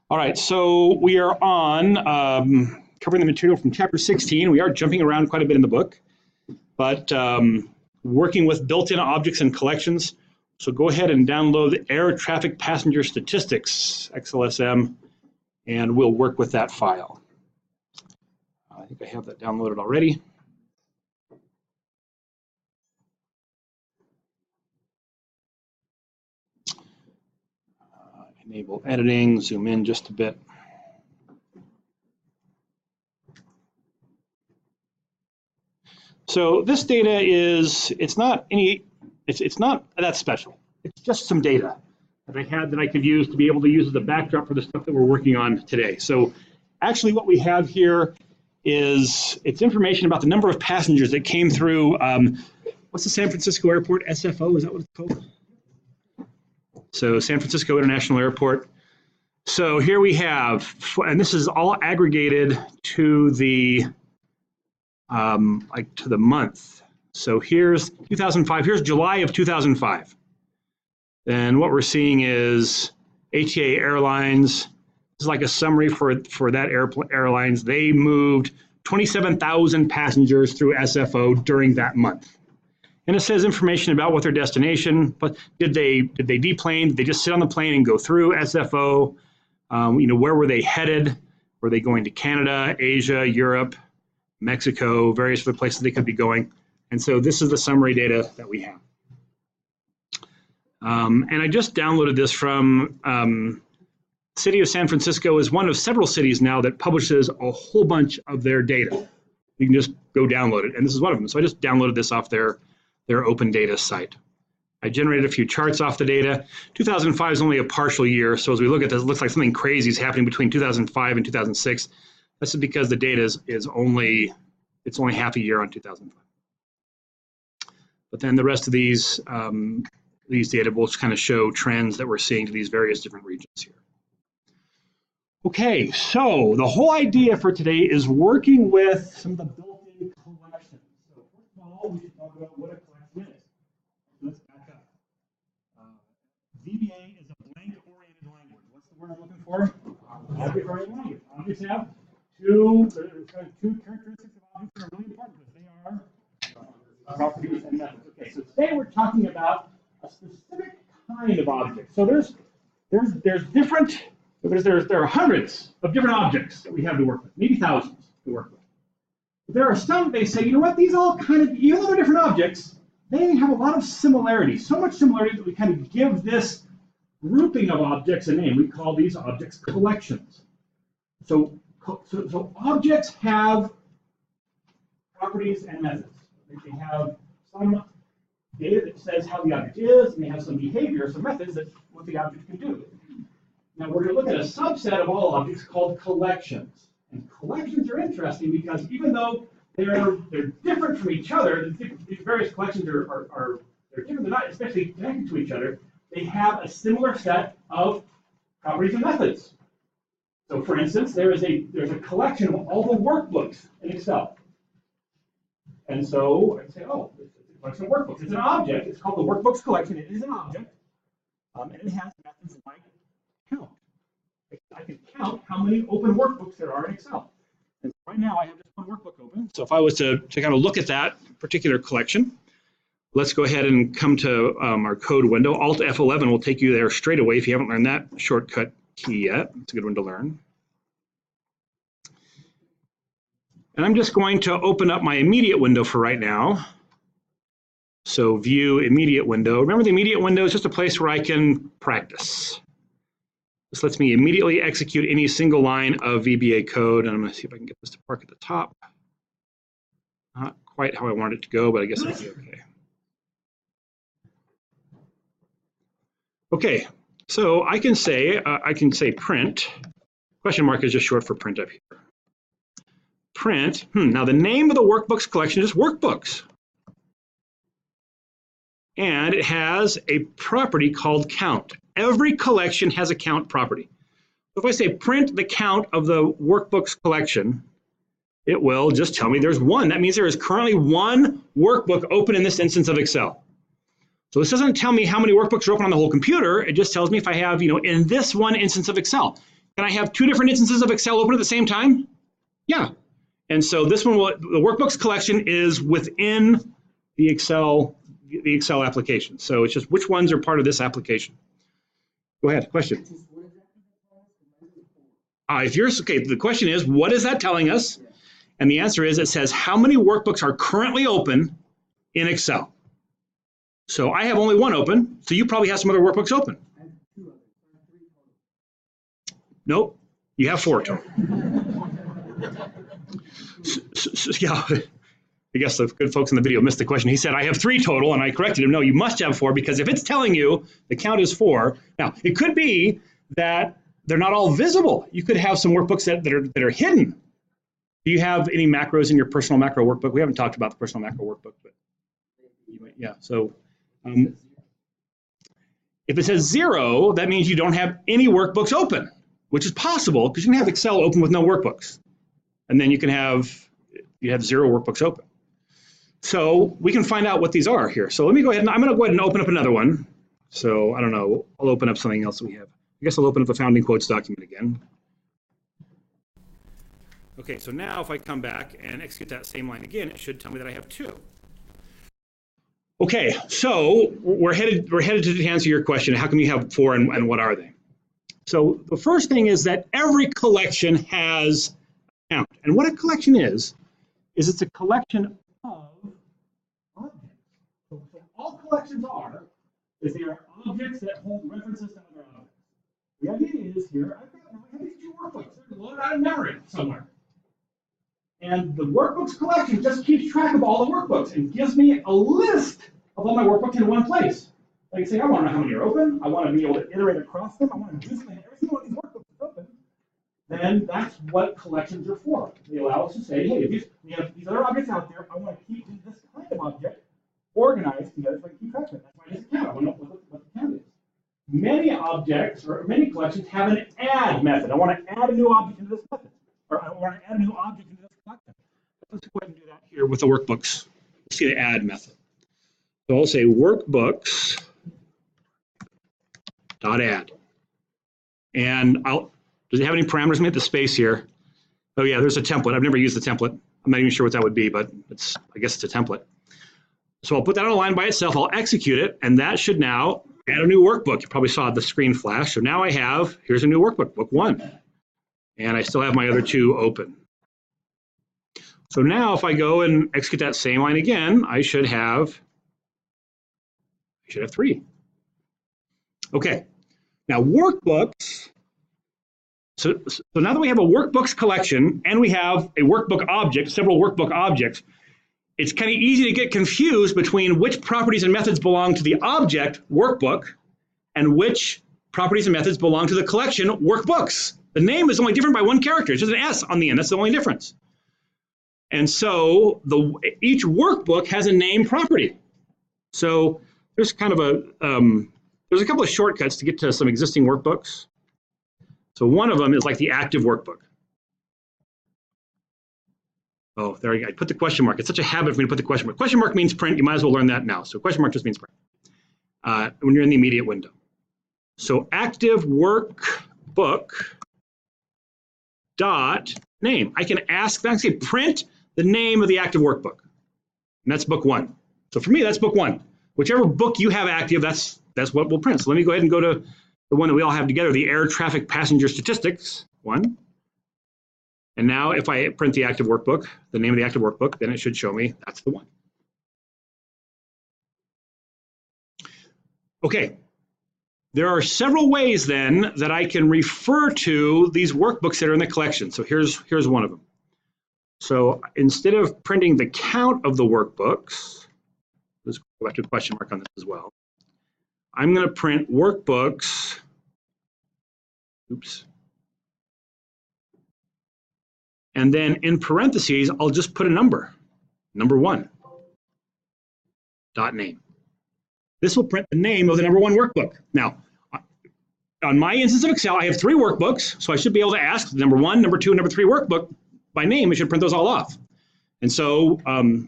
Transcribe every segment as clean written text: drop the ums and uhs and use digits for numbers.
All right, so we are on covering the material from chapter 16. We are jumping around quite a bit in the book, but working with built-in objects and collections. So go ahead and download Air Traffic Passenger Statistics, XLSM, and we'll work with that file. I think I have that downloaded already. Enable editing, zoom in just a bit. So this data is, it's not that special. It's just some data that I had that I could use to be able to use as a backdrop for the stuff that we're working on today. So actually what we have here is, it's information about the number of passengers that came through, what's the San Francisco Airport, SFO, is that what it's called? So San Francisco International Airport. So here we have, and this is all aggregated to the, to the month. So here's 2005, here's July of 2005. And what we're seeing is ATA Airlines, this is like a summary for that airlines. They moved 27,000 passengers through SFO during that month. And it says information about what their destination, but did they deplane? Did they just sit on the plane and go through SFO? Where were they headed? Were they going to Canada, Asia, Europe, Mexico, various other places they could be going? And so this is the summary data that we have. And I just downloaded this from City of San Francisco is one of several cities now that publishes a whole bunch of their data. You can just go download it, and this is one of them. So I just downloaded this off their open data site. I generated a few charts off the data. 2005 is only a partial year, so as we look at this, it looks like something crazy is happening between 2005 and 2006. This is because the data is only half a year on 2005. But then the rest of these data will kind of show trends that we're seeing to these various different regions here. Okay, so the whole idea for today is working with some of the built-in collections. So first of all, we should talk about what a collection is. Let's back up. VBA is a blank-oriented language. What's the word I'm looking for? Object-oriented language. Objects have two characteristics of objects that are really important because they are properties and methods. Okay, so today we're talking about a specific kind of object. So there are hundreds of different objects that we have to work with, maybe thousands to work with. But there are some, they say, you know what, these all kind of, even though they're different objects, they have a lot of similarity, so much similarity that we kind of give this grouping of objects a name. We call these objects collections. So objects have properties and methods. They have some data that says how the object is, and they have some behavior, some methods that what the object can do. Now we're going to look at a subset of all objects called collections. And collections are interesting because even though they're different from each other, these various collections are different, they're not especially connected to each other, they have a similar set of properties and methods. So for instance, there's a collection of all the workbooks in Excel. And so I say, oh, it's a collection of workbooks. It's an object. It's called the workbooks collection. It is an object. And it has methods like count. I can count how many open workbooks there are in Excel. And right now I have just one workbook open. So if I was to kind of look at that particular collection, let's go ahead and come to our code window. Alt F11 will take you there straight away if you haven't learned that shortcut key yet. It's a good one to learn. And I'm just going to open up my immediate window for right now. So view immediate window. Remember, the immediate window is just a place where I can practice. This lets me immediately execute any single line of VBA code. And I'm going to see if I can get this to park at the top. Not quite how I want it to go, but I guess it'll be okay. Okay, so I can say print. Question mark is just short for print up here. Print. Now the name of the workbooks collection is workbooks. And it has a property called count. Every collection has a count property. So if I say print the count of the workbooks collection, it will just tell me there's one. That means there is currently one workbook open in this instance of Excel. So this doesn't tell me how many workbooks are open on the whole computer. It just tells me if I have, in this one instance of Excel. Can I have two different instances of Excel open at the same time? Yeah. And so this one, the workbooks collection is within the Excel application. So it's just which ones are part of this application. Go ahead, question. If yours, okay, the question is, what is that telling us? And the answer is, it says how many workbooks are currently open in Excel. So I have only one open, so you probably have some other workbooks open. Nope, you have 4 total. Yeah, I guess the good folks in the video missed the question. He said, I have 3 total, and I corrected him. No, you must have 4, because if it's telling you the count is 4, now it could be that they're not all visible. You could have some workbooks that are hidden. Do you have any macros in your personal macro workbook? We haven't talked about the personal macro workbook, but yeah, so if it says 0, that means you don't have any workbooks open, which is possible because you can have Excel open with no workbooks. And then you have 0 workbooks open. So we can find out what these are here. So let me go ahead and I'm going to go ahead and open up another one. So I don't know, I'll open up something else we have. I guess I'll open up the founding quotes document again. Okay, so now if I come back and execute that same line again, it should tell me that I have 2. Okay, so we're headed to answer your question. How come you have 4 and what are they? So the first thing is that every collection has a count. And what a collection is it's a collection of objects. So all collections is they are objects that hold references to other objects. The idea is here, I have these 2 workbooks. They're loaded out of memory somewhere. And the workbooks collection just keeps track of all the workbooks and gives me a list of all my workbooks in one place. Like say, I want to know how many are open. I want to be able to iterate across them. I want to do something. Every single one of these workbooks is open. Then that's what collections are for. They allow us to say, hey, we have these other objects out there. I want to keep this kind of object organized together so I can keep track of it. That's why it's a count. I want to know what the count is. Many objects or many collections have an add method. I want to add a new object into this method. Or I want to add a new object into this collection. Let's go ahead and do that here with the workbooks. Let's see the add method. So I'll say workbooks dot add. And does it have any parameters? Let me hit the space here. Oh yeah, there's a template. I've never used the template. I'm not even sure what that would be, but I guess it's a template. So I'll put that on a line by itself. I'll execute it, and that should now add a new workbook. You probably saw the screen flash. So now here's a new workbook, book 1. And I still have my other 2 open. So now if I go and execute that same line again, I should have 3. Okay, now workbooks. So now that we have a workbooks collection and we have a workbook object, several workbook objects, it's kind of easy to get confused between which properties and methods belong to the object workbook and which properties and methods belong to the collection workbooks. The name is only different by 1 character. It's just an S on the end. That's the only difference. And so each workbook has a name property. So there's kind of there's a couple of shortcuts to get to some existing workbooks. So one of them is like the active workbook. Oh, there you go. I put the question mark. It's such a habit for me to put the question mark. Question mark means print. You might as well learn that now. So question mark just means print when you're in the immediate window. So active workbook dot name. I can say print the name of the active workbook. And that's book 1. So for me, that's book 1. Whichever book you have active, that's what we'll print. So let me go ahead and go to the one that we all have together, the air traffic passenger statistics 1. And now if I print the active workbook, the name of the active workbook, then it should show me that's the one. Okay. There are several ways then that I can refer to these workbooks that are in the collection. So here's one of them. So instead of printing the count of the workbooks, let's go back to the question mark on this as well. I'm going to print workbooks. Oops. And then in parentheses, I'll just put a number 1, dot name. This will print the name of the number 1 workbook. Now, on my instance of Excel, I have 3 workbooks, so I should be able to ask number 1, number 2, and number 3 workbook by name. It should print those all off. And so,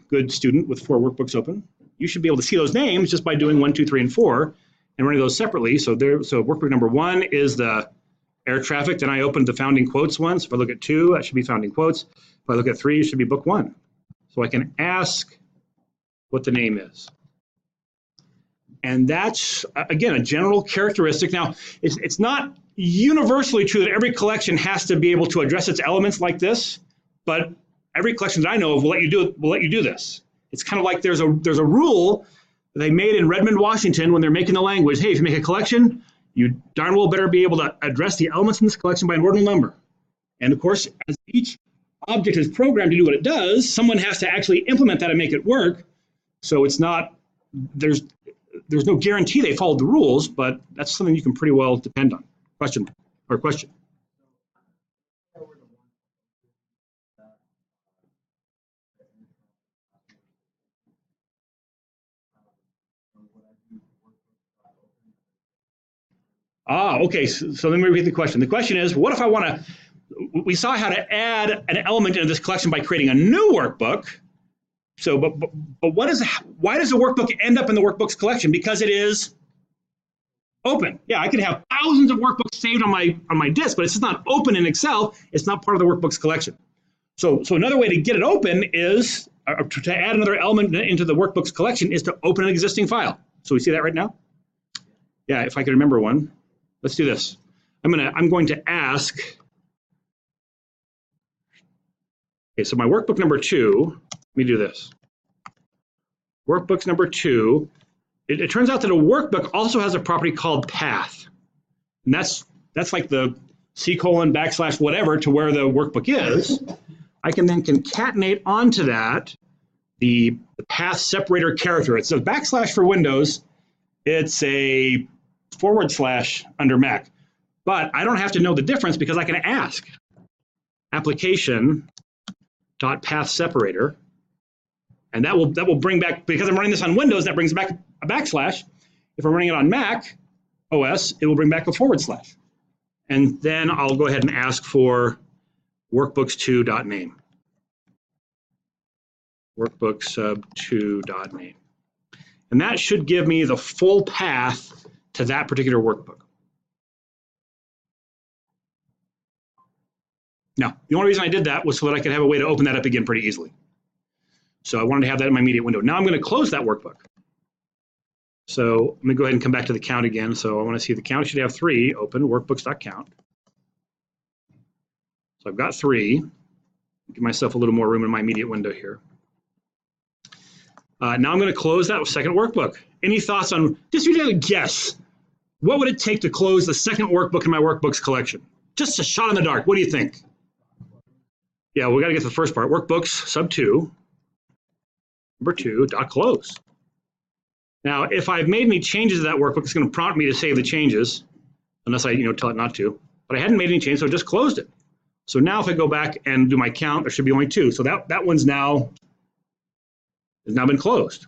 good student with 4 workbooks open, you should be able to see those names just by doing 1, 2, 3, and 4 and running those separately. So workbook number 1 is the air traffic, then I opened the found in quotes one. So if I look at 2, that should be found in quotes. If I look at 3, it should be book 1. So I can ask what the name is. And that's, again, a general characteristic. Now, it's not universally true that every collection has to be able to address its elements like this, but every collection that I know of will let you do this. It's kind of like there's a rule they made in Redmond, Washington, when they're making the language. Hey, if you make a collection, you darn well better be able to address the elements in this collection by an ordinal number. And of course, as each object is programmed to do what it does, someone has to actually implement that and make it work. So it's not, there's no guarantee they followed the rules, but that's something you can pretty well depend on. Question. Okay, so let me repeat the question. The question is, what if I want to, we saw how to add an element into this collection by creating a new workbook. So, but why does the workbook end up in the workbooks collection? Because it is open. Yeah, I could have thousands of workbooks saved on my disk, but it's just not open in Excel. It's not part of the workbooks collection. So another way to get it open is, to add another element into the workbooks collection, is to open an existing file. So we see that right now? Yeah, if I can remember one. Let's do this. I'm going to ask. Okay, so my workbook number 2. Let me do this. Workbooks number 2. It turns out that a workbook also has a property called path, and that's like the C:\/ whatever to where the workbook is. I can then concatenate onto that the path separator character. It's a / for Windows. It's a / under Mac, but I don't have to know the difference because I can ask application.pathSeparator, and that will bring back, because I'm running this on Windows, that brings back a /. If I'm running it on Mac OS, it will bring back a /. And then I'll go ahead and ask for workbooks2.name. Workbooks2.name. And that should give me the full path to that particular workbook. Now, the only reason I did that was so that I could have a way to open that up again pretty easily. So I wanted to have that in my immediate window. Now I'm going to close that workbook. So let me go ahead and come back to the count again. So I want to see the count. I should have 3 open, workbooks.count. So I've got 3. Give myself a little more room in my immediate window here. Now I'm going to close that second workbook. Any thoughts on, just a guess, what would it take to close the second workbook in my workbooks collection? Just a shot in the dark. What do you think? Yeah, we got to get to the first part. Workbooks sub 2, number 2, .close. Now, if I've made any changes to that workbook, it's going to prompt me to save the changes, unless I tell it not to. But I hadn't made any changes, so I just closed it. So now if I go back and do my count, there should be only 2. So that one's now has now been closed.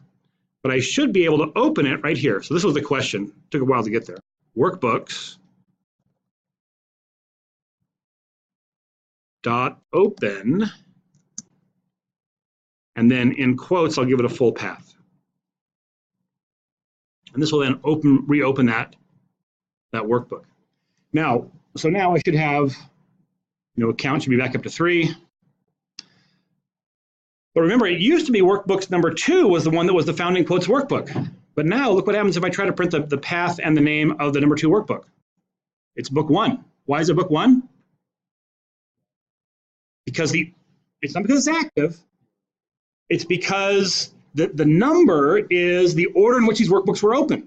But I should be able to open it right here. So this was the question. It took a while to get there. Workbooks .open, and then in quotes, I'll give it a full path. And this will then reopen that workbook. Now, so now I should have, count should be back up to 3. But remember, it used to be workbooks number 2 was the one that was the found in quotes workbook. But now look what happens if I try to print the path and the name of the number 2 workbook. It's book 1. Why is it book 1? Because it's not because it's active. It's because the number is the order in which these workbooks were open.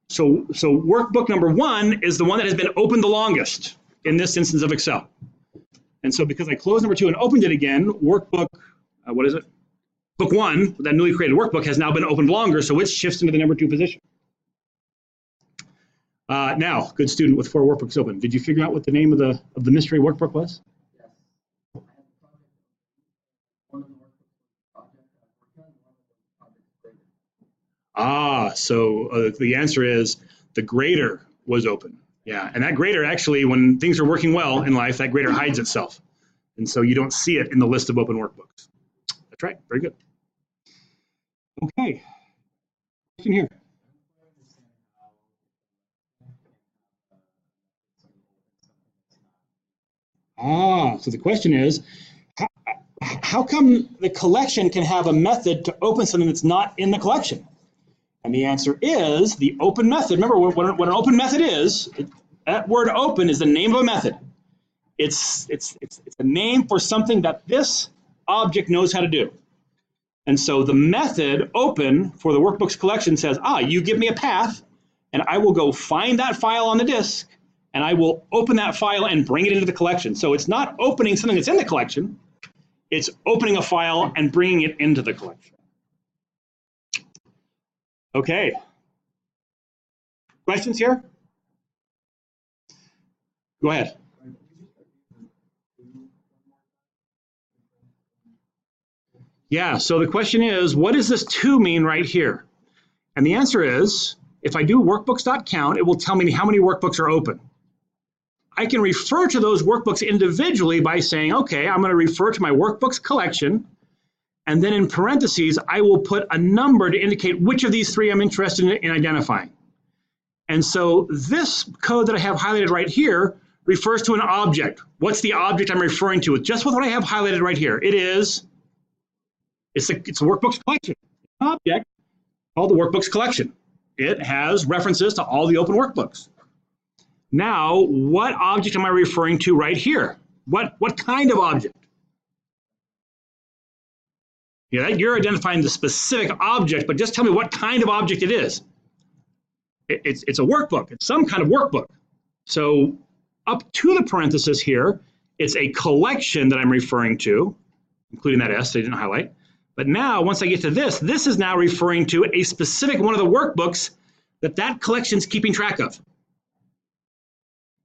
So workbook number 1 is the one that has been opened the longest in this instance of Excel. And so because I closed number 2 and opened it again, workbook, what is it? Book 1, that newly created workbook, has now been opened longer, so it shifts into the number 2 position. Now, good student with 4 workbooks open. Did you figure out what the name of the mystery workbook was? Yes. I have the project one of the workbooks was project and one of the project grader. So the answer is the grader was open. Yeah, and that grader actually, when things are working well in life, that grader hides itself. And so you don't see it in the list of open workbooks. That's right, very good. Okay, question here. So the question is, how come the collection can have a method to open something that's not in the collection? And the answer is the open method. Remember what an open method is? That word open is the name of a method. It's a name for something that this object knows how to do. And so the method open for the workbooks collection says, you give me a path, and I will go find that file on the disk, and I will open that file and bring it into the collection. So it's not opening something that's in the collection. It's opening a file and bringing it into the collection. Okay. Questions here? Go ahead. Yeah, so the question is, what does this to mean right here? And the answer is, if I do workbooks.count, it will tell me how many workbooks are open. I can refer to those workbooks individually by saying, okay, I'm going to refer to my workbooks collection, and then in parentheses, I will put a number to indicate which of these three I'm interested in identifying. And so this code that I have highlighted right here refers to an object. What's the object I'm referring to? Just with what I have highlighted right here. It's a workbooks collection. An object called the workbooks collection. It has references to all the open workbooks. Now, what object am I referring to right here? What kind of object? Yeah, you're identifying the specific object, but just tell me what kind of object it is. It's a workbook. It's some kind of workbook. So up to the parenthesis here, it's a collection that I'm referring to, including that S that I didn't highlight. But now, once I get to this is now referring to a specific one of the workbooks that collection's keeping track of.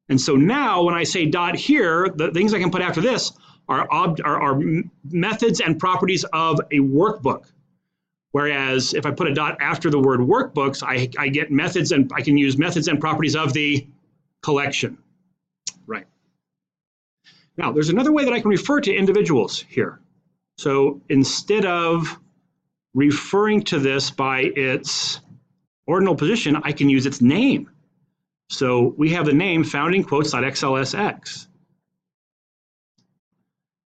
And so now, when I say dot here, the things I can put after this are methods and properties of a workbook. Whereas if I put a dot after the word workbooks, I get methods, and I can use methods and properties of the collection. Right. Now, there's another way that I can refer to individuals here. So instead of referring to this by its ordinal position, I can use its name. So we have the name found in quotes.xlsx.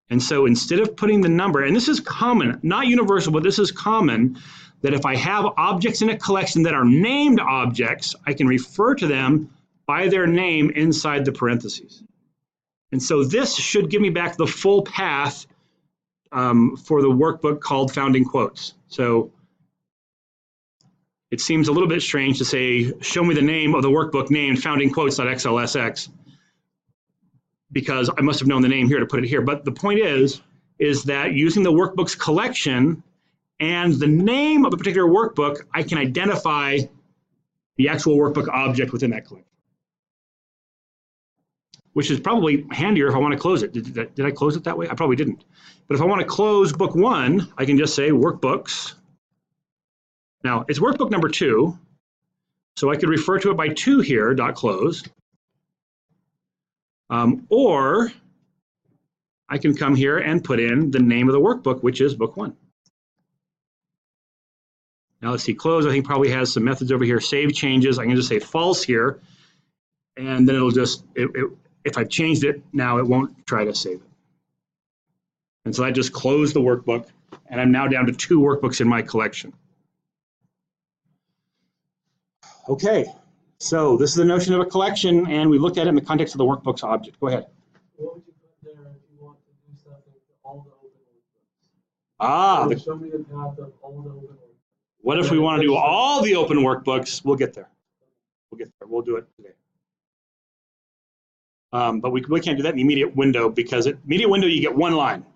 And so instead of putting the number, and this is common, not universal, but this is common, that if I have objects in a collection that are named objects, I can refer to them by their name inside the parentheses. And so this should give me back the full path for the workbook called found in quotes. So it seems a little bit strange to say, show me the name of the workbook named found in quotes.xlsx, because I must have known the name here to put it here. But the point is that using the workbooks collection and the name of a particular workbook, I can identify the actual workbook object within that collection, which is probably handier if I want to close it. Did I close it that way? I probably didn't. But if I want to close book 1, I can just say workbooks. Now, it's workbook number 2, so I could refer to it by 2 here, dot close. Or I can come here and put in the name of the workbook, which is book 1. Now let's see, close, I think probably has some methods over here. Save changes, I can just say false here, and then it'll just, if I've changed it, now it won't try to save it. And so I just closed the workbook, and I'm now down to 2 workbooks in my collection. Okay, so this is the notion of a collection, and we looked at it in the context of the workbooks object. Go ahead. What would you put there if you want to do something to all the open workbooks? Show me the path of all the open workbooks. What if we want to do all the open workbooks? We'll get there. We'll get there. We'll do it today. But we can't do that in the immediate window, because immediate window you get 1 line,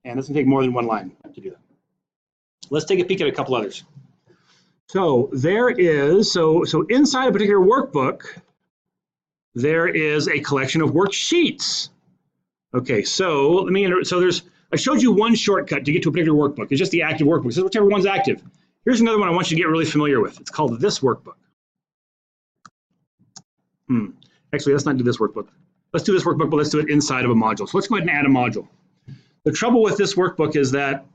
and it's going to take more than 1 line to do that. Let's take a peek at a couple others. So there is, so inside a particular workbook, there is a collection of worksheets. Okay, so I showed you one shortcut to get to a particular workbook. It's just the active workbook. So whichever one's active. Here's another one I want you to get really familiar with. It's called this workbook. Actually, let's not do this workbook. Let's do this workbook, but let's do it inside of a module. So let's go ahead and add a module. The trouble with this workbook is that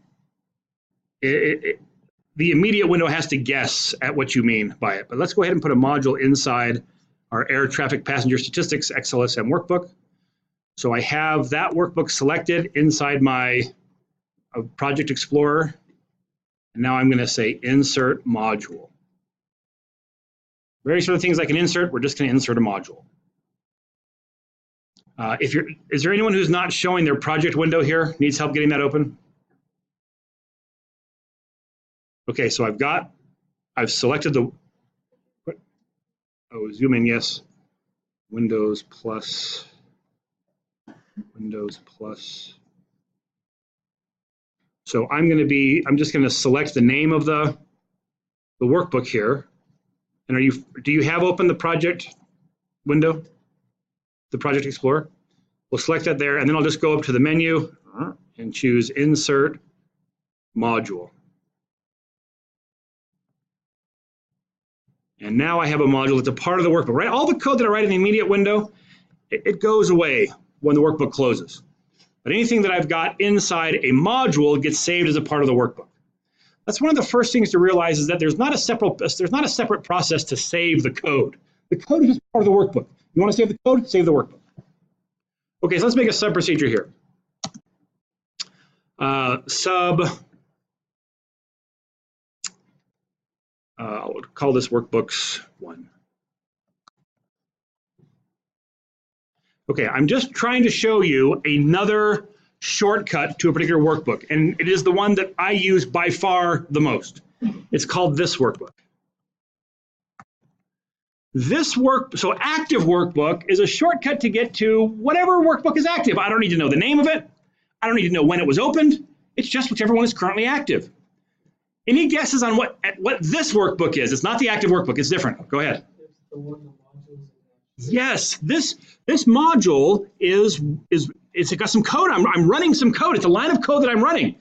the immediate window has to guess at what you mean by it. But let's go ahead and put a module inside our air traffic passenger statistics XLSM workbook. So I have that workbook selected inside my Project Explorer. And now I'm going to say insert module. Various other things I can insert, we're just going to insert a module. Is there anyone who's not showing their project window here? Needs help getting that open? Okay, so I've selected the, zoom in, yes. Windows plus. So I'm just going to select the name of the workbook here. And do you have open the project window, the Project Explorer? We'll select that there, and then I'll just go up to the menu and choose Insert Module. And now I have a module that's a part of the workbook, right? All the code that I write in the immediate window, it goes away when the workbook closes. But anything that I've got inside a module gets saved as a part of the workbook. That's one of the first things to realize, is that there's not a separate process to save the code. The code is just part of the workbook. You want to save the code? Save the workbook. Okay, so let's make a sub procedure here. I'll call this workbooks 1. Okay, I'm just trying to show you another shortcut to a particular workbook, and it is the one that I use by far the most. It's called this workbook. So active workbook is a shortcut to get to whatever workbook is active. I don't need to know the name of it. I don't need to know when it was opened. It's just whichever one is currently active. Any guesses on what this workbook is? It's not the active workbook. It's different. Go ahead. It's the one the modules. Yes, this module it's got some code. I'm running some code. It's a line of code that I'm running.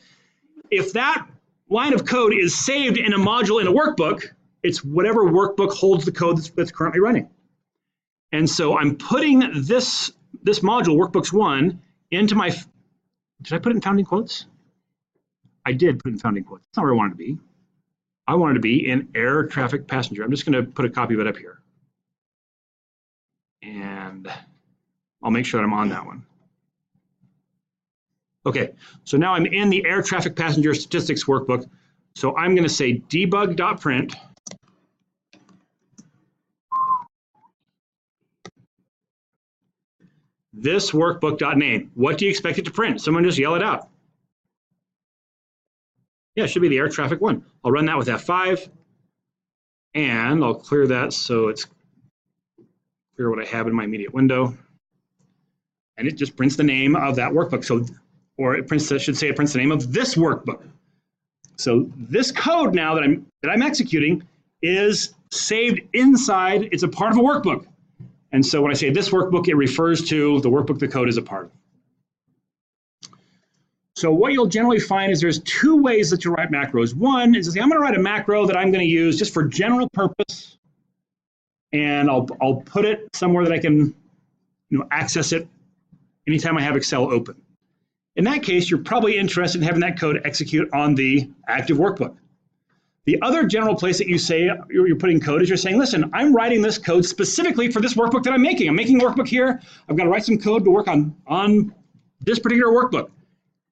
If that line of code is saved in a module in a workbook, it's whatever workbook holds the code that's currently running. And so I'm putting this module, workbooks 1, into my. Did I put it in founding quotes? I did put it in founding quotes. That's not where I wanted to be. I wanted to be in air traffic passenger. I'm just going to put a copy of it up here. And I'll make sure that I'm on that one. Okay, so now I'm in the air traffic passenger statistics workbook. So I'm going to say debug.print. This workbook.name. What do you expect it to print? Someone just yell it out. Yeah, it should be the air traffic 1. I'll run that with F5, and I'll clear that so it's clear what I have in my immediate window. And it just prints the name of that workbook. So, or it prints, I should say, it prints the name of this workbook. So this code now that I'm executing is saved inside. It's a part of a workbook. And so when I say this workbook, it refers to the workbook the code is a part of. So what you'll generally find is there's 2 ways that you write macros. One is to say, I'm going to write a macro that I'm going to use just for general purpose, and I'll put it somewhere that I can access it anytime I have Excel open. In that case, you're probably interested in having that code execute on the active workbook. The other general place that you say you're putting code is you're saying, listen, I'm writing this code specifically for this workbook that I'm making. I'm making a workbook here. I've got to write some code to work on this particular workbook.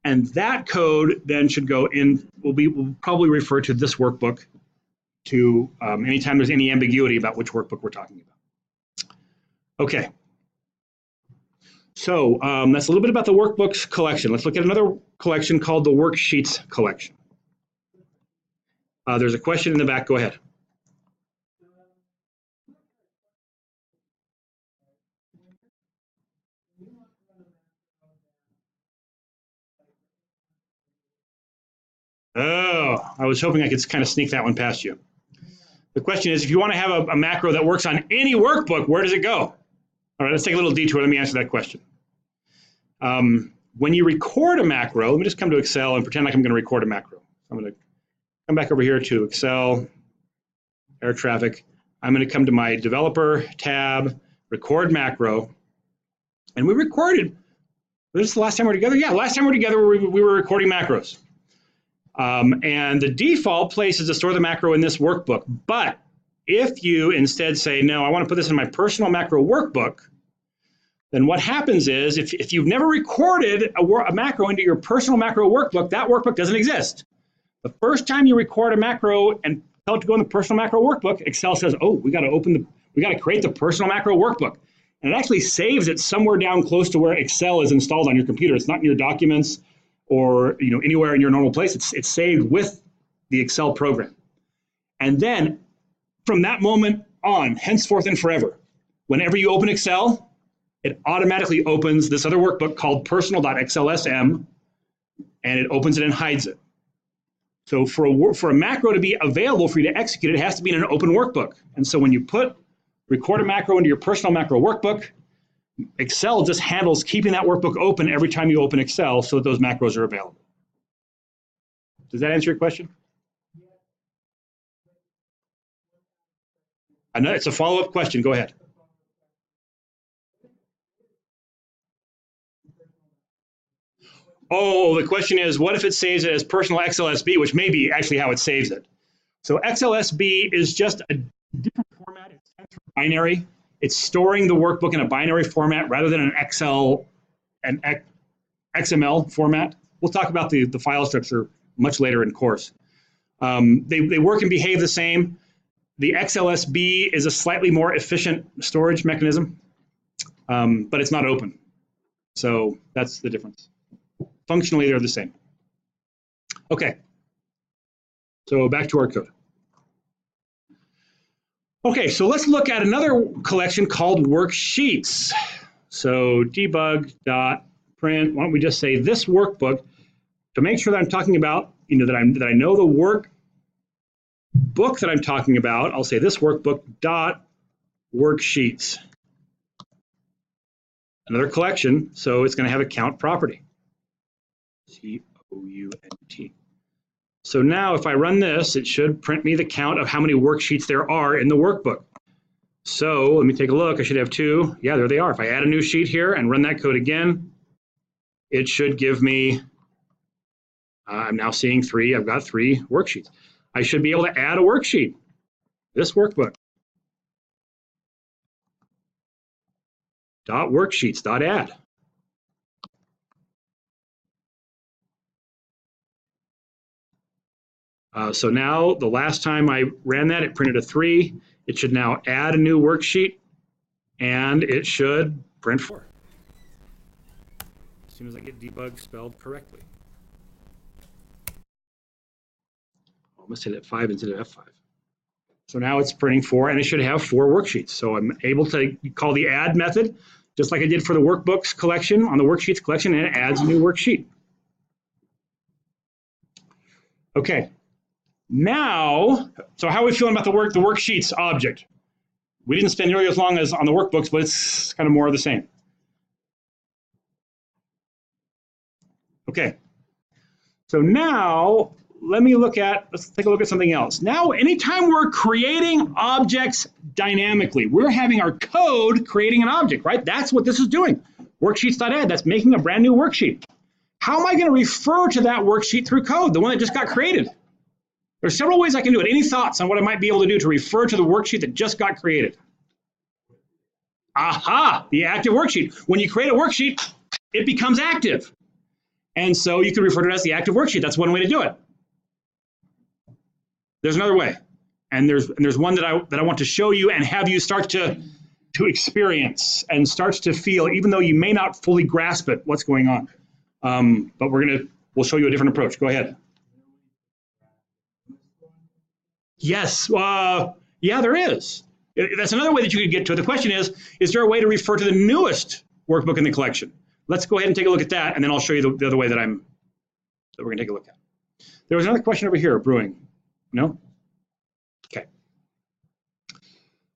And that code then should go in, will probably refer to this workbook to anytime there's any ambiguity about which workbook we're talking about. Okay. So that's a little bit about the workbooks collection. Let's look at another collection called the worksheets collection. There's a question in the back. Go ahead. Oh, I was hoping I could kind of sneak that one past you. The question is, if you want to have a macro that works on any workbook, where does it go? All right, let's take a little detour. Let me answer that question. When you record a macro, let me just come to Excel and pretend like I'm going to record a macro. I'm going to come back over here to Excel, air traffic. I'm going to come to my developer tab, record macro, and we recorded. Was this the last time we were together? Yeah, last time we were together, we were recording macros. And the default place is to store the macro in this workbook. But if you instead say, no, I want to put this in my personal macro workbook, then what happens is if you've never recorded a macro into your personal macro workbook, that workbook doesn't exist. The first time you record a macro and tell it to go in the personal macro workbook, Excel says, oh, we got to create the personal macro workbook. And it actually saves it somewhere down close to where Excel is installed on your computer. It's not in your documents or anywhere in your normal place. It's saved with the Excel program. And then from that moment on, henceforth and forever, whenever you open Excel, it automatically opens this other workbook called personal.xlsm, and it opens it and hides it. So for a macro to be available for you to execute, it has to be in an open workbook. And so when you record a macro into your personal macro workbook, Excel just handles keeping that workbook open every time you open Excel so that those macros are available. Does that answer your question? I know it's a follow-up question. Go ahead. Oh, the question is, what if it saves it as personal XLSB, which may be actually how it saves it. So XLSB is just a different format. It's binary. It's storing the workbook in a binary format rather than an XML format. We'll talk about the file structure much later in course. They work and behave the same. The XLSB is a slightly more efficient storage mechanism, but it's not open. So that's the difference. Functionally, they're the same. Okay, so back to our code. Okay, so let's look at another collection called worksheets. So debug.print, why don't we just say this workbook to make sure that I'm talking about, that I know the workbook that I'm talking about. I'll say this workbook dot worksheets. Another collection, so it's going to have a count property. C-O-U-N-T. So now if I run this, it should print me the count of how many worksheets there are in the workbook. So let me take a look. I should have 2. Yeah, there they are. If I add a new sheet here and run that code again, it should give me, I'm now seeing 3. I've got 3 worksheets. I should be able to add a worksheet. This workbook. .worksheets.add. So now the last time I ran that, it printed a 3. It should now add a new worksheet, and it should print 4. As soon as I get debug spelled correctly. Almost hit it 5 instead of F5. So now it's printing 4, and it should have 4 worksheets. So I'm able to call the add method, just like I did for the workbooks collection on the worksheets collection, and it adds a new worksheet. Okay. Now, so how are we feeling about the worksheets object? We didn't spend nearly as long as on the workbooks, but it's kind of more of the same. Okay. So now let's take a look at something else. Now, anytime we're creating objects dynamically, we're having our code creating an object, right? That's what this is doing. Worksheets.add, that's making a brand new worksheet. How am I going to refer to that worksheet through code, the one that just got created? There's several ways I can do it. Any thoughts on what I might be able to do to refer to the worksheet that just got created? Aha, the active worksheet. When you create a worksheet, it becomes active. And so you can refer to it as the active worksheet. That's one way to do it. There's another way. And there's one that I want to show you and have you start to experience and start to feel, even though you may not fully grasp it, what's going on. But we'll show you a different approach. Go ahead. Yes, yeah, there is. That's another way that you could get to it. The question is there a way to refer to the newest workbook in the collection? Let's go ahead and take a look at that, and then I'll show you the other way that we're going to take a look at. There was another question over here, brewing. No? Okay.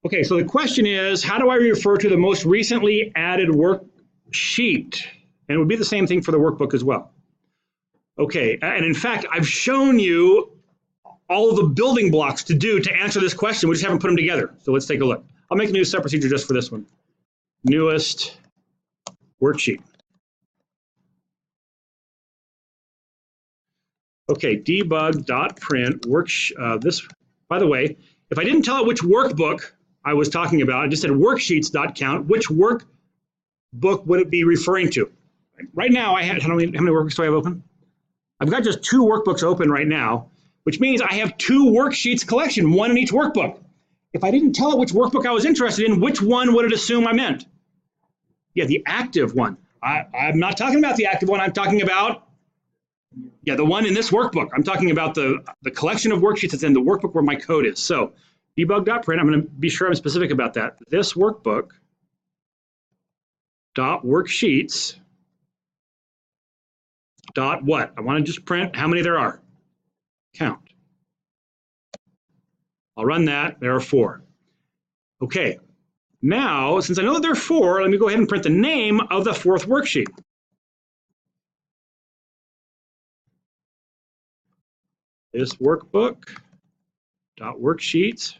Okay, so the question is, how do I refer to the most recently added worksheet? And it would be the same thing for the workbook as well. Okay, and in fact, I've shown you all of the building blocks to answer this question. We just haven't put them together. So let's take a look. I'll make a new set procedure just for this one. Newest worksheet. Okay, debug.print this. By the way, if I didn't tell it which workbook I was talking about, I just said worksheets.count, which workbook book would it be referring to? Right now, I have, how many workbooks do I have open? I've got just 2 workbooks open right now, which means I have 2 worksheets collection, 1 in each workbook. If I didn't tell it which workbook I was interested in, which one would it assume I meant? Yeah, the active one. I'm not talking about the active one. I'm talking about, yeah, the one in this workbook. I'm talking about the collection of worksheets that's in the workbook where my code is. So debug.print, I'm going to be sure I'm specific about that. This workbook dot worksheets dot what? I want to just print how many there are. Count. I'll run that. There are 4. Okay. Now, since I know that there are 4, let me go ahead and print the name of the 4th worksheet. This workbook dot worksheets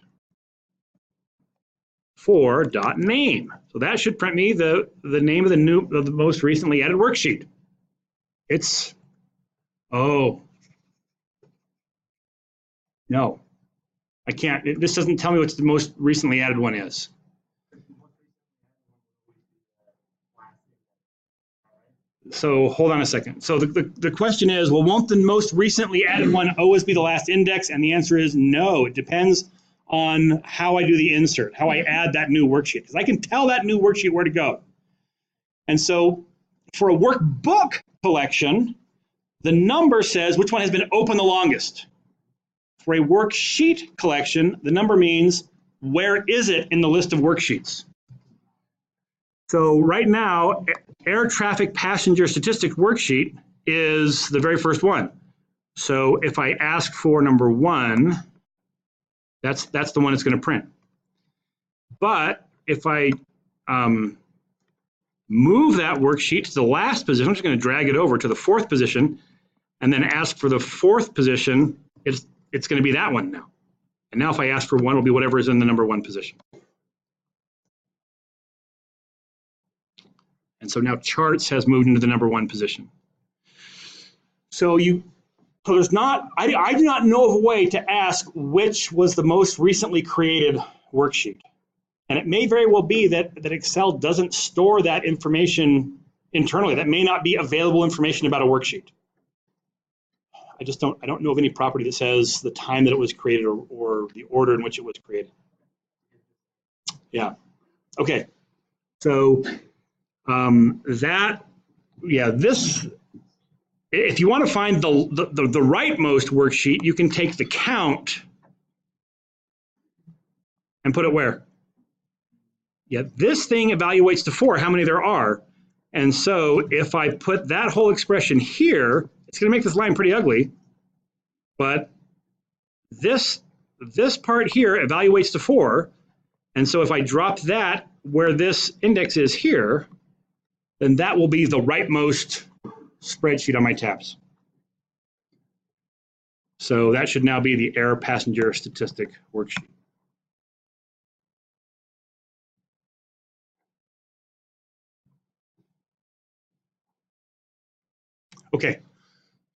4 dot name. So that should print me the name of the most recently added worksheet. It's, oh, no, I can't. This doesn't tell me what the most recently added one is. So hold on a second. So the question is, well, won't the most recently added one always be the last index? And the answer is no. It depends on how I do the insert, how I add that new worksheet, because I can tell that new worksheet where to go. And so for a workbook collection, the number says which one has been open the longest. For a worksheet collection, the number means where is it in the list of worksheets. So right now, air traffic passenger statistics worksheet is the very first one. So if I ask for number 1, that's the one it's going to print. But if I move that worksheet to the last position, I'm just going to drag it over to the 4th position, and then ask for the 4th position, it's going to be that one now. And now if I ask for 1, it'll be whatever is in the number 1 position. And so now charts has moved into the number 1 position. So there's not, I do not know of a way to ask which was the most recently created worksheet. And it may very well be that Excel doesn't store that information internally. That may not be available information about a worksheet. I don't know of any property that says the time that it was created or the order in which it was created. Yeah. Okay. So this, if you want to find the rightmost worksheet, you can take the count and put it where? Yeah, this thing evaluates to 4 how many there are. And so if I put that whole expression here, it's going to make this line pretty ugly. But this part here evaluates to 4. And so if I drop that where this index is here, then that will be the rightmost spreadsheet on my tabs. So that should now be the air passenger statistic worksheet. Okay,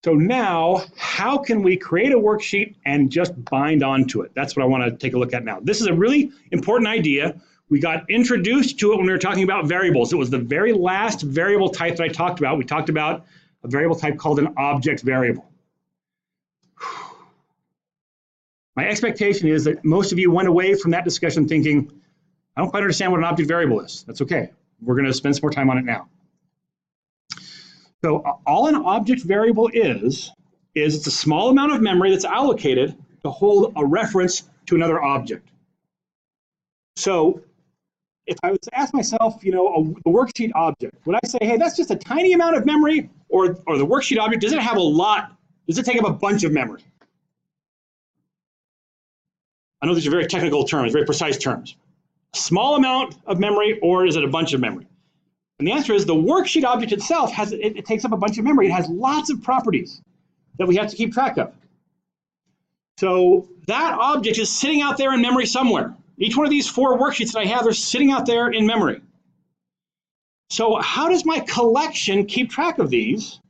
so now how can we create a worksheet and just bind onto it? That's what I want to take a look at now. This is a really important idea. We got introduced to it when we were talking about variables. It was the very last variable type that I talked about. We talked about a variable type called an object variable. My expectation is that most of you went away from that discussion thinking, I don't quite understand what an object variable is. That's okay. We're going to spend some more time on it now. So all an object variable is it's a small amount of memory that's allocated to hold a reference to another object. So if I was to ask myself, a worksheet object, would I say, hey, that's just a tiny amount of memory, or the worksheet object, does it have a lot? Does it take up a bunch of memory? I know these are very technical terms, very precise terms. A small amount of memory, or is it a bunch of memory? And the answer is the worksheet object itself it takes up a bunch of memory. It has lots of properties that we have to keep track of. So that object is sitting out there in memory somewhere. Each one of these 4 worksheets that I have are sitting out there in memory. So how does my collection keep track of these?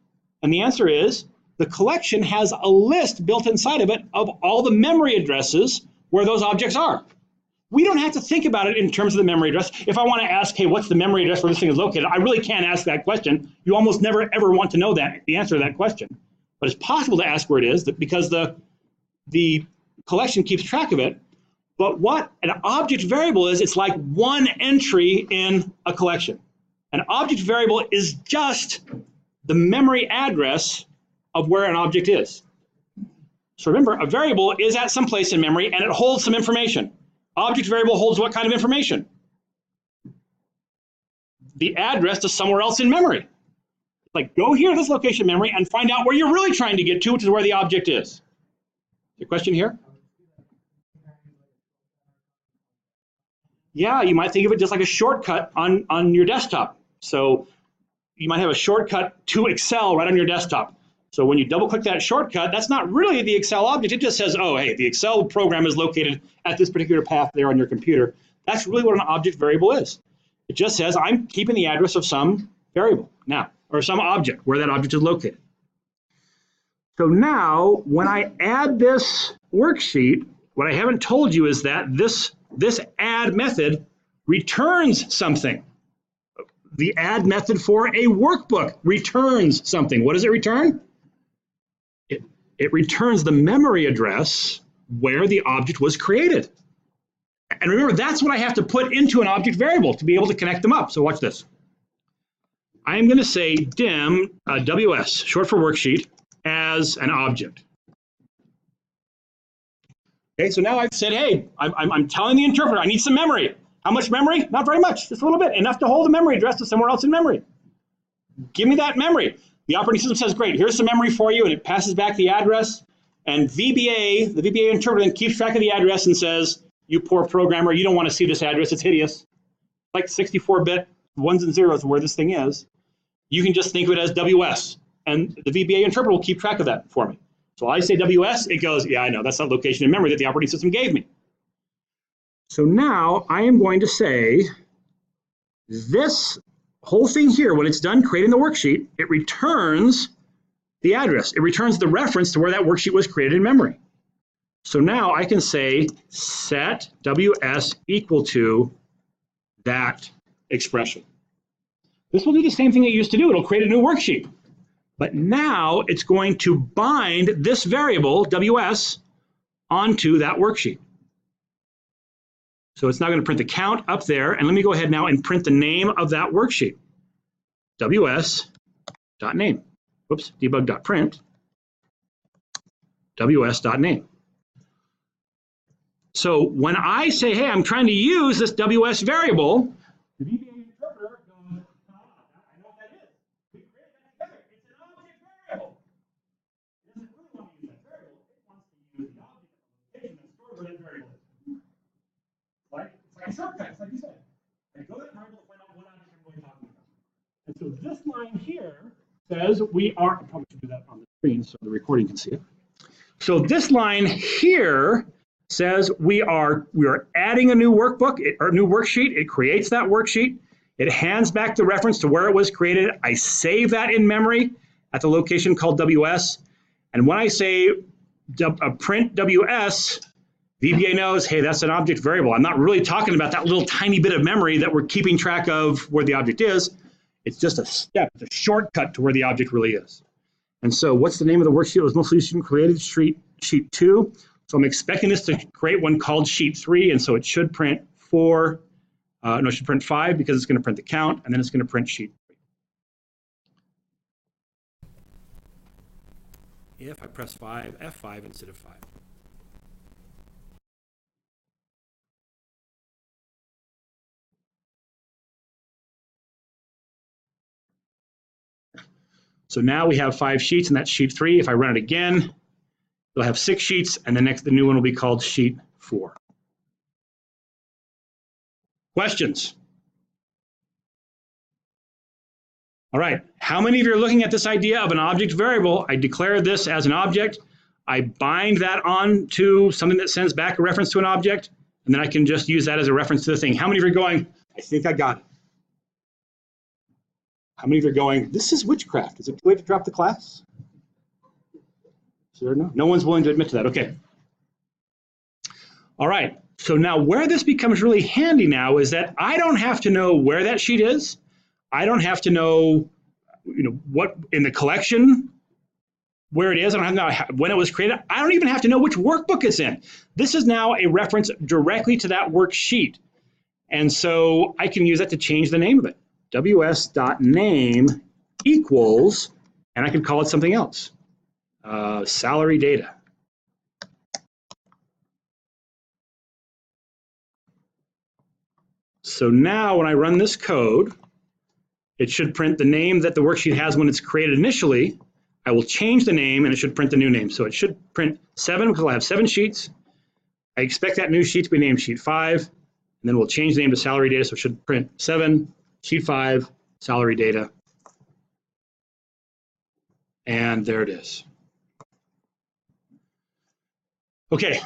And the answer is the collection has a list built inside of it of all the memory addresses where those objects are. We don't have to think about it in terms of the memory address. If I want to ask, hey, what's the memory address where this thing is located? I really can't ask that question. You almost never ever want to know the answer to that question. But it's possible to ask where it is because the collection keeps track of it. But what an object variable is, it's like one entry in a collection. An object variable is just the memory address of where an object is. So remember, a variable is at some place in memory and it holds some information. Object variable holds what kind of information? The address to somewhere else in memory. Like, go here to this location in memory and find out where you're really trying to get to, which is where the object is. Your question here? Yeah, you might think of it just like a shortcut on your desktop. So you might have a shortcut to Excel right on your desktop. So when you double click that shortcut, that's not really the Excel object. It just says, oh, hey, the Excel program is located at this particular path there on your computer. That's really what an object variable is. It just says I'm keeping the address of some variable now, or some object where that object is located. So now when I add this worksheet, what I haven't told you is that this add method returns something. The add method for a workbook returns something. What does it return? It returns the memory address where the object was created. And remember, that's what I have to put into an object variable to be able to connect them up. So watch this. I am going to say dim WS, short for worksheet, as an object. Okay, so now I've said, hey, I'm telling the interpreter I need some memory. How much memory? Not very much, just a little bit, enough to hold the memory address to somewhere else in memory. Give me that memory. The operating system says, great, here's some memory for you, and it passes back the address. And VBA, the VBA interpreter, then keeps track of the address and says, you poor programmer, you don't want to see this address, it's hideous. Like 64-bit ones and zeros where this thing is. You can just think of it as WS, and the VBA interpreter will keep track of that for me. So I say WS, it goes, yeah, I know, that's not location in memory that the operating system gave me. So now I am going to say this whole thing here, when it's done creating the worksheet, it returns the address. It returns the reference to where that worksheet was created in memory. So now I can say set WS equal to that expression. This will do the same thing it used to do. It'll create a new worksheet. But now it's going to bind this variable, WS, onto that worksheet. So it's now going to print the count up there. And let me go ahead now and print the name of that worksheet. ws.name. Whoops, debug.print. ws.name. So when I say, hey, I'm trying to use this WS variable, the VBA interpreter goes, I know what that is. We created that together. It's an object variable. It doesn't really want to use that variable. It wants to use the object location that's stored where that variable is. Right? It's like a shortcut, it's like you said. I go to that variable to find out what object I'm really talking about. And so this line here says we are, I probably should do that on the screen so the recording can see it. So this line here says we are adding a new workbook or new worksheet. It creates that worksheet. It hands back the reference to where it was created. I save that in memory at the location called WS. And when I say print WS, VBA knows, hey, that's an object variable. I'm not really talking about that little tiny bit of memory that we're keeping track of where the object is. It's just a step, it's a shortcut to where the object really is. And so what's the name of the worksheet that was most recently created? Sheet 2. So I'm expecting this to create one called sheet 3, and so it should print 4, no, it should print 5 because it's going to print the count, and then it's going to print sheet 3. If I press F5 instead of 5. So now we have 5 sheets, and that's sheet 3. If I run it again, we'll have 6 sheets, and the new one will be called sheet 4. Questions? All right, how many of you are looking at this idea of an object variable? I declare this as an object. I bind that on to something that sends back a reference to an object, and then I can just use that as a reference to the thing. How many of you are going, I think I got it? How many of you are going, this is witchcraft? Is it too late to drop the class? Sure, no one's willing to admit to that. Okay. All right. So now where this becomes really handy now is that I don't have to know where that sheet is. I don't have to know, what in the collection, where it is. I don't have to know when it was created. I don't even have to know which workbook it's in. This is now a reference directly to that worksheet. And so I can use that to change the name of it. ws.name equals, and I can call it something else, salary data. So now when I run this code, it should print the name that the worksheet has when it's created initially. I will change the name and it should print the new name. So it should print 7 because I'll have 7 sheets. I expect that new sheet to be named sheet 5, and then we'll change the name to salary data. So it should print 7, sheet 5, salary data. And there it is. Okay,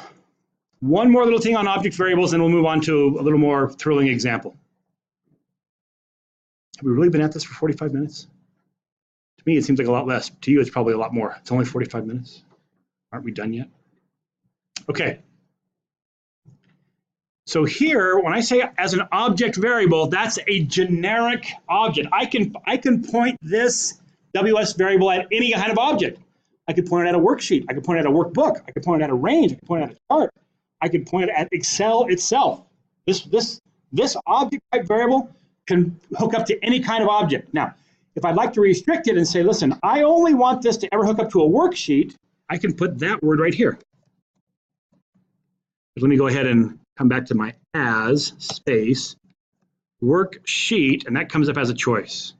one more little thing on object variables, and we'll move on to a little more thrilling example. Have we really been at this for 45 minutes? To me, it seems like a lot less. To you, it's probably a lot more. It's only 45 minutes. Aren't we done yet? Okay. So here, when I say as an object variable, that's a generic object. I can point this WS variable at any kind of object. I could point it at a worksheet. I could point it at a workbook. I could point it at a range. I could point it at a chart. I could point it at Excel itself. This object type variable can hook up to any kind of object. Now, if I'd like to restrict it and say, listen, I only want this to ever hook up to a worksheet, I can put that word right here. Let me go ahead and come back to my as space worksheet, and that comes up as a choice.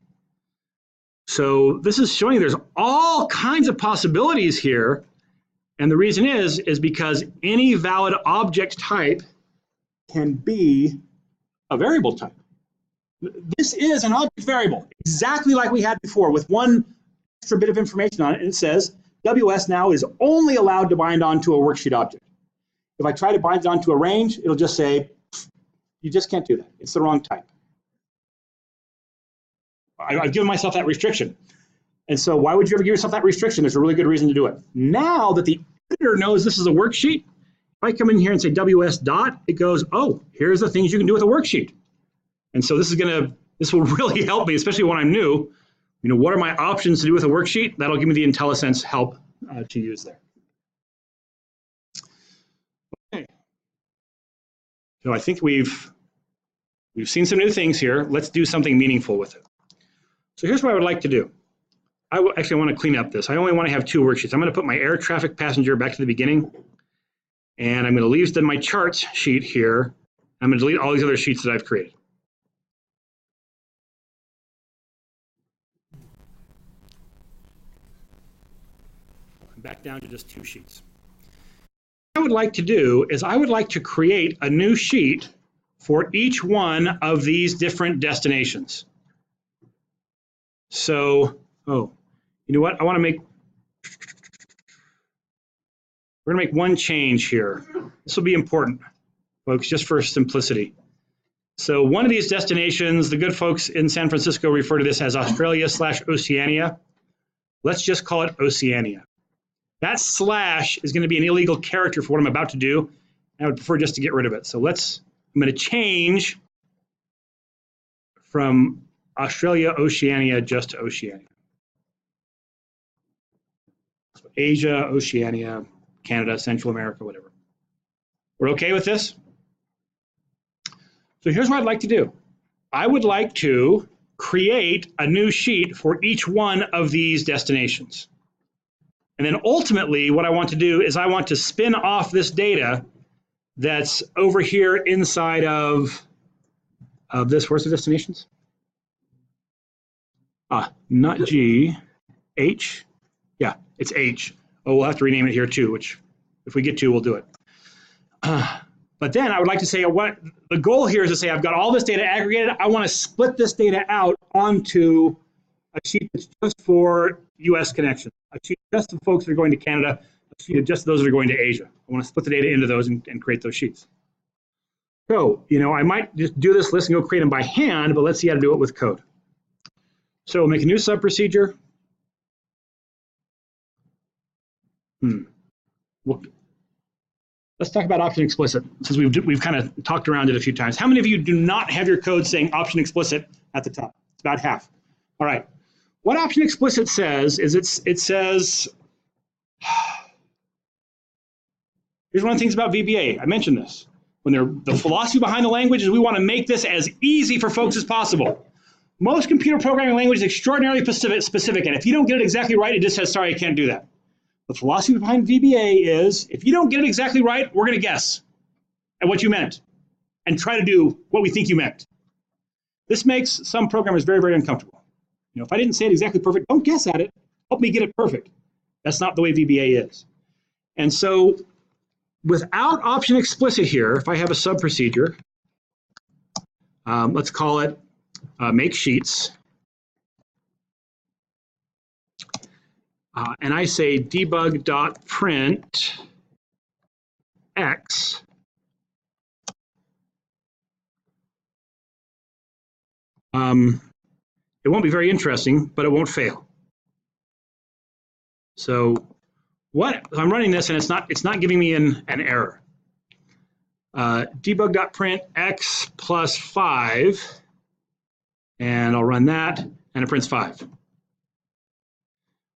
So this is showing there's all kinds of possibilities here. And the reason is because any valid object type can be a variable type. This is an object variable, exactly like we had before, with one extra bit of information on it, and it says WS now is only allowed to bind onto a worksheet object. If I try to bind it onto a range, it'll just say, you just can't do that. It's the wrong type. I've given myself that restriction. And so why would you ever give yourself that restriction? There's a really good reason to do it. Now that the editor knows this is a worksheet, if I come in here and say WS dot, it goes, oh, here's the things you can do with a worksheet. And so this will really help me, especially when I'm new. What are my options to do with a worksheet? That'll give me the IntelliSense help to use there. Okay. So I think we've seen some new things here. Let's do something meaningful with it. So here's what I would like to do. I want to clean up this. I only want to have 2 worksheets. I'm going to put my air traffic passenger back to the beginning, and I'm going to leave my charts sheet here. I'm going to delete all these other sheets that I've created. I'm back down to just 2 sheets. What I would like to do is I would like to create a new sheet for each one of these different destinations. So, you know what? We're going to make one change here. This will be important, folks, just for simplicity. So one of these destinations, the good folks in San Francisco refer to this as Australia/Oceania. Let's just call it Oceania. That slash is going to be an illegal character for what I'm about to do. I would prefer just to get rid of it. So I'm going to change from Australia, Oceania, just to Oceania. So Asia, Oceania, Canada, Central America, whatever. We're okay with this? So here's what I'd like to do. I would like to create a new sheet for each one of these destinations. And then ultimately what I want to do is I want to spin off this data that's over here inside of this. Where's the destinations? Not G, H. Yeah, it's H. Oh, we'll have to rename it here too, which if we get to, we'll do it. But then I would like to say, the goal here is to say I've got all this data aggregated. I want to split this data out onto a sheet that's just for US connections, a sheet just of folks that are going to Canada, a sheet of just those that are going to Asia. I want to split the data into those and create those sheets. So, I might just do this list and go create them by hand, but let's see how to do it with code. So we'll make a new sub-procedure. let's talk about option explicit, since we've kind of talked around it a few times. How many of you do not have your code saying option explicit at the top? It's about half. All right. What option explicit says is it says, here's one of the things about VBA. I mentioned this. The philosophy behind the language is we want to make this as easy for folks as possible. Most computer programming language is extraordinarily specific, and if you don't get it exactly right, it just says, sorry, I can't do that. The philosophy behind VBA is, if you don't get it exactly right, we're going to guess at what you meant and try to do what we think you meant. This makes some programmers very, very uncomfortable. If I didn't say it exactly perfect, don't guess at it. Help me get it perfect. That's not the way VBA is. And so without option explicit here, if I have a sub procedure, let's call it make sheets. And I say debug.print x. It won't be very interesting, but it won't fail. So I'm running this and it's not giving me an error. Debug.print x plus 5, and I'll run that, and it prints 5.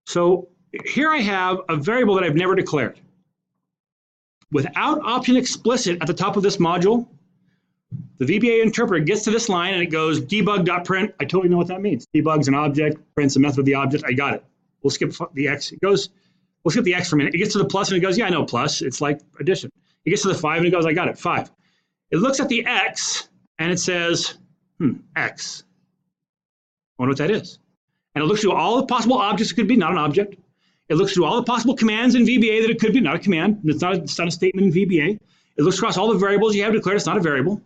So here I have a variable that I've never declared. Without option explicit at the top of this module, the VBA interpreter gets to this line and it goes debug.print. I totally know what that means. Debug's an object, prints a method of the object. I got it. We'll skip the x. We'll skip the x for a minute. It gets to the plus and it goes, yeah, I know plus. It's like addition. It gets to the 5 and it goes, I got it, 5. It looks at the x and it says, x. I wonder what that is. And it looks through all the possible objects it could be, not an object. It looks through all the possible commands in VBA that it could be, not a command. It's not a statement in VBA. It looks across all the variables you have declared. It's not a variable.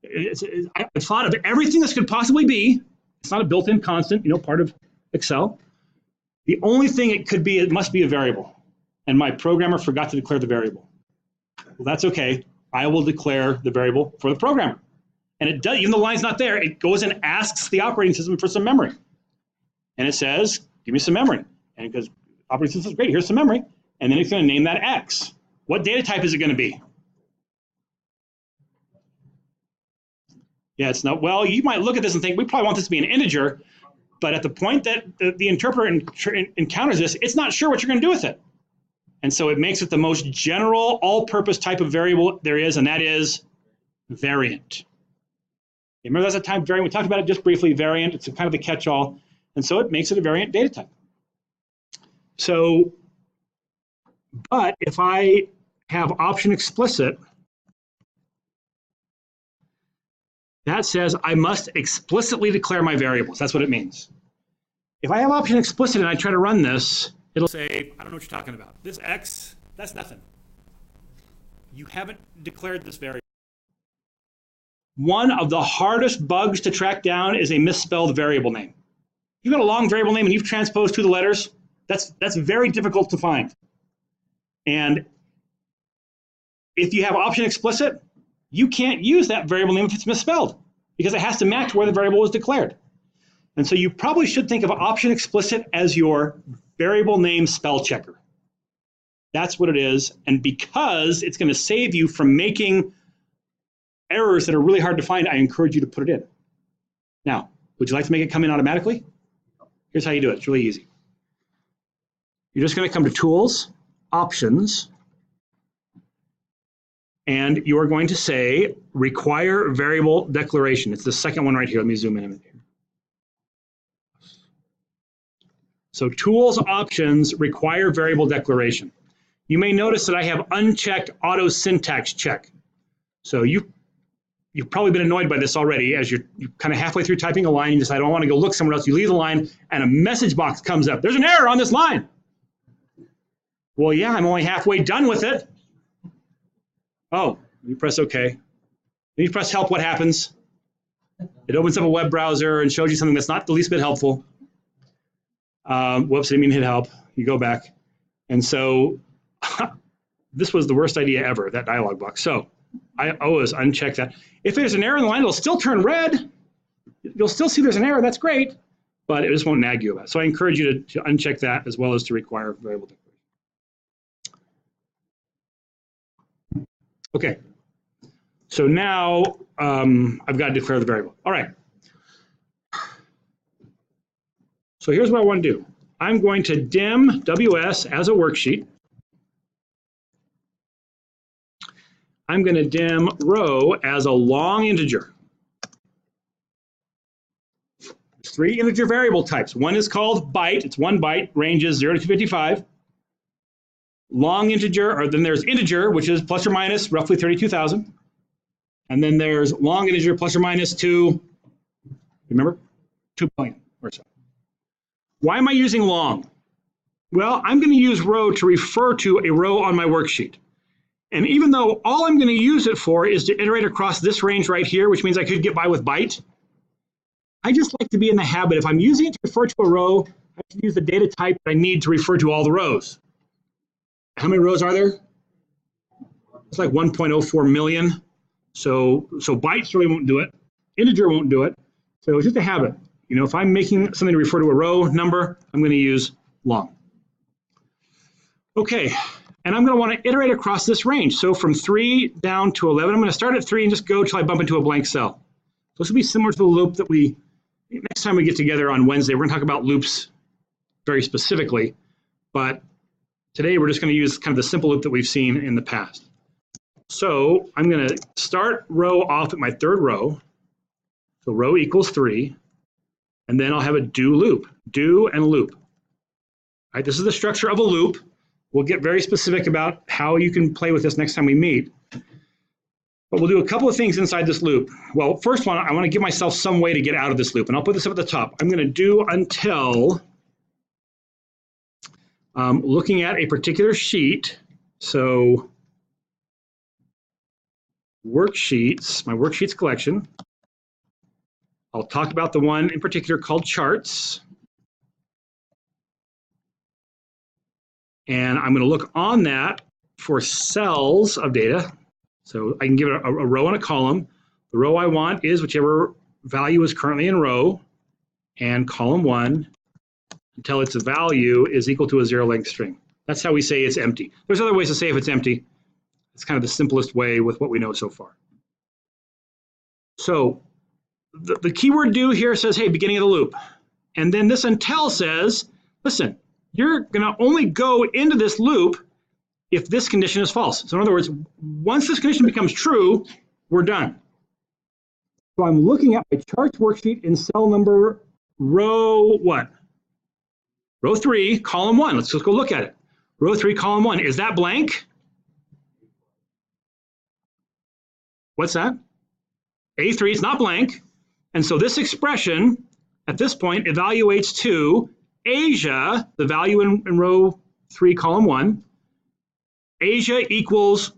I thought of everything this could possibly be. It's not a built-in constant, part of Excel. The only thing it could be, it must be a variable. And my programmer forgot to declare the variable. Well, that's okay. I will declare the variable for the programmer. And it does, even though the line's not there, it goes and asks the operating system for some memory. And it says, give me some memory. And it goes, operating system says, great, here's some memory. And then it's going to name that X. What data type is it going to be? Yeah, it's not, well, you might look at this and think, we probably want this to be an integer. But at the point that the interpreter encounters this, it's not sure what you're going to do with it. And so it makes it the most general, all-purpose type of variable there is, and that is variant. Remember that's a type variant? We talked about it just briefly, variant. It's kind of the catch-all. And so it makes it a variant data type. So, but if I have option explicit, that says I must explicitly declare my variables. That's what it means. If I have option explicit and I try to run this, it'll say, I don't know what you're talking about. This X, that's nothing. You haven't declared this variable. One of the hardest bugs to track down is a misspelled variable name. You've got a long variable name and you've transposed 2 of the letters, that's very difficult to find. And if you have option explicit, you can't use that variable name if it's misspelled because it has to match where the variable was declared. And so you probably should think of option explicit as your variable name spell checker. That's what it is. And because it's going to save you from making errors that are really hard to find, I encourage you to put it in. Now, would you like to make it come in automatically? Here's how you do it. It's really easy. You're just going to come to Tools, Options, and you are going to say Require Variable Declaration. It's the second one right here. Let me zoom in a minute here. So Tools, Options, Require Variable Declaration. You may notice that I have unchecked Auto Syntax Check. So you've probably been annoyed by this already as you're kind of halfway through typing a line, you decide, I don't want to go look somewhere else. You leave the line and a message box comes up. There's an error on this line. Well, yeah, I'm only halfway done with it. Oh, you press OK. Then you press help, what happens? It opens up a web browser and shows you something that's not the least bit helpful. Whoops, I didn't mean to hit help. You go back. And so this was the worst idea ever, that dialog box. So I always uncheck that. If there's an error in the line, it'll still turn red. You'll still see there's an error. That's great. But it just won't nag you about it. So I encourage you to uncheck that as well as to require variable declaration. Okay. So now I've got to declare the variable. All right. So here's what I want to do. I'm going to dim WS as a worksheet. I'm going to dim row as a long integer. There's 3 integer variable types. One is called byte. It's 1 byte, ranges 0 to 255. Long integer, or then there's integer, which is plus or minus roughly 32,000. And then there's long integer plus or minus 2, remember? 2 billion or so. Why am I using long? Well, I'm going to use row to refer to a row on my worksheet. And even though all I'm going to use it for is to iterate across this range right here, which means I could get by with byte, I just like to be in the habit, if I'm using it to refer to a row, I should use the data type that I need to refer to all the rows. How many rows are there? It's like 1.04 million. So bytes really won't do it. Integer won't do it. So it's just a habit. You know, if I'm making something to refer to a row number, I'm going to use long. Okay, and I'm going to want to iterate across this range. So from 3 down to 11, I'm going to start at 3 and just go till I bump into a blank cell. This will be similar to the loop that next time we get together on Wednesday, we're going to talk about loops very specifically. But today we're just going to use kind of the simple loop that we've seen in the past. So I'm going to start row off at my 3rd row. So row equals 3. And then I'll have a do loop, do and loop. All right, this is the structure of a loop. We'll get very specific about how you can play with this next time we meet. But we'll do a couple of things inside this loop. Well, first one, I want to give myself some way to get out of this loop. And I'll put this up at the top. I'm going to do until looking at a particular sheet. So worksheets, my worksheets collection. I'll talk about the one in particular called charts. And I'm going to look on that for cells of data. So I can give it a row and a column. The row I want is whichever value is currently in row, and column 1 until its value is equal to a 0-length string. That's how we say it's empty. There's other ways to say if it's empty. It's kind of the simplest way with what we know so far. So the keyword do here says, hey, beginning of the loop. And then this until says, listen, you're going to only go into this loop if this condition is false. So in other words, once this condition becomes true, we're done. So I'm looking at my charts worksheet in cell number row what? Row 3, column 1. Let's just go look at it. Row 3, column 1. Is that blank? What's that? A3 is not blank. And so this expression at this point evaluates to Asia, the value in row 3, column 1. Asia equals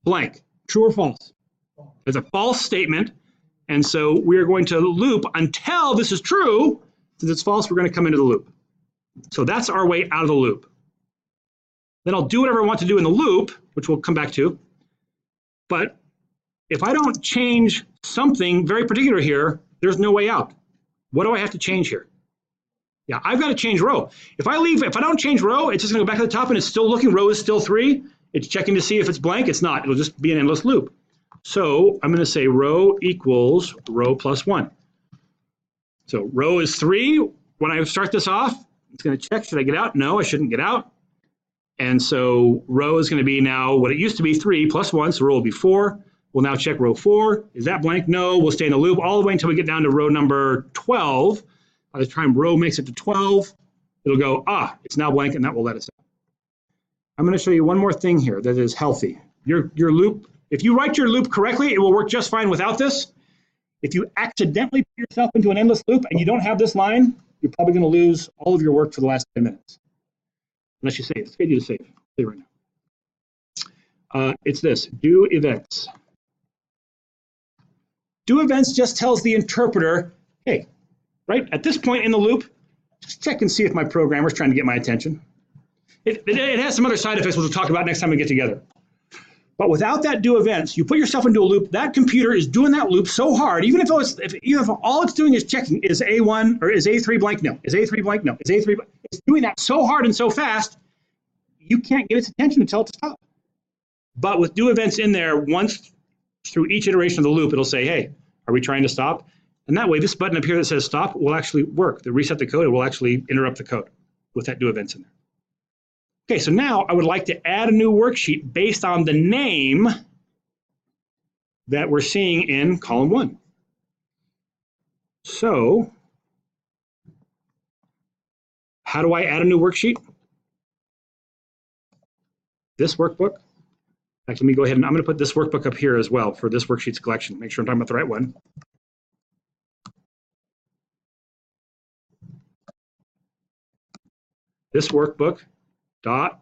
blank. True or false? It's a false statement. And so we're going to loop until this is true. Since it's false, we're going to come into the loop. So that's our way out of the loop. Then I'll do whatever I want to do in the loop, which we'll come back to. But if I don't change something very particular here, there's no way out. What do I have to change here? Yeah, I've got to change row. If I don't change row, it's just going to go back to the top and it's still looking. Row is still 3. It's checking to see if it's blank. It's not. It'll just be an endless loop. So I'm going to say row equals row plus 1. So row is 3. When I start this off, it's going to check, should I get out? No, I shouldn't get out. And so row is going to be now what it used to be, 3 plus 1, so row will be 4. We'll now check row 4. Is that blank? No, we'll stay in the loop all the way until we get down to row number 12. By the time row makes it to 12, it'll go, it's now blank, and that will let us out. I'm going to show you one more thing here that is healthy. Your loop, if you write your loop correctly, it will work just fine without this. If you accidentally put yourself into an endless loop and you don't have this line, you're probably going to lose all of your work for the last 10 minutes. Unless you save. Let's get you to save. Save right now. It's this, do events. Do events just tells the interpreter, hey, right at this point in the loop, just check and see if my programmer's trying to get my attention. It has some other side effects which we'll talk about next time we get together. But without that do events, you put yourself into a loop, that computer is doing that loop so hard, even if all it's doing is checking, is A1 or is A3 blank? No. Is A3 blank? No. Is A3 blank? It's doing that so hard and so fast, you can't get its attention until it stops. But with do events in there, once through each iteration of the loop, it'll say, hey, are we trying to stop? And that way, this button up here that says stop will actually work. The reset the code, it will actually interrupt the code with that do events in there. Okay, so now I would like to add a new worksheet based on the name that we're seeing in column 1. So, how do I add a new worksheet? This workbook. In fact, let me go ahead and I'm going to put this workbook up here as well for this worksheets collection. Make sure I'm talking about the right one. This workbook dot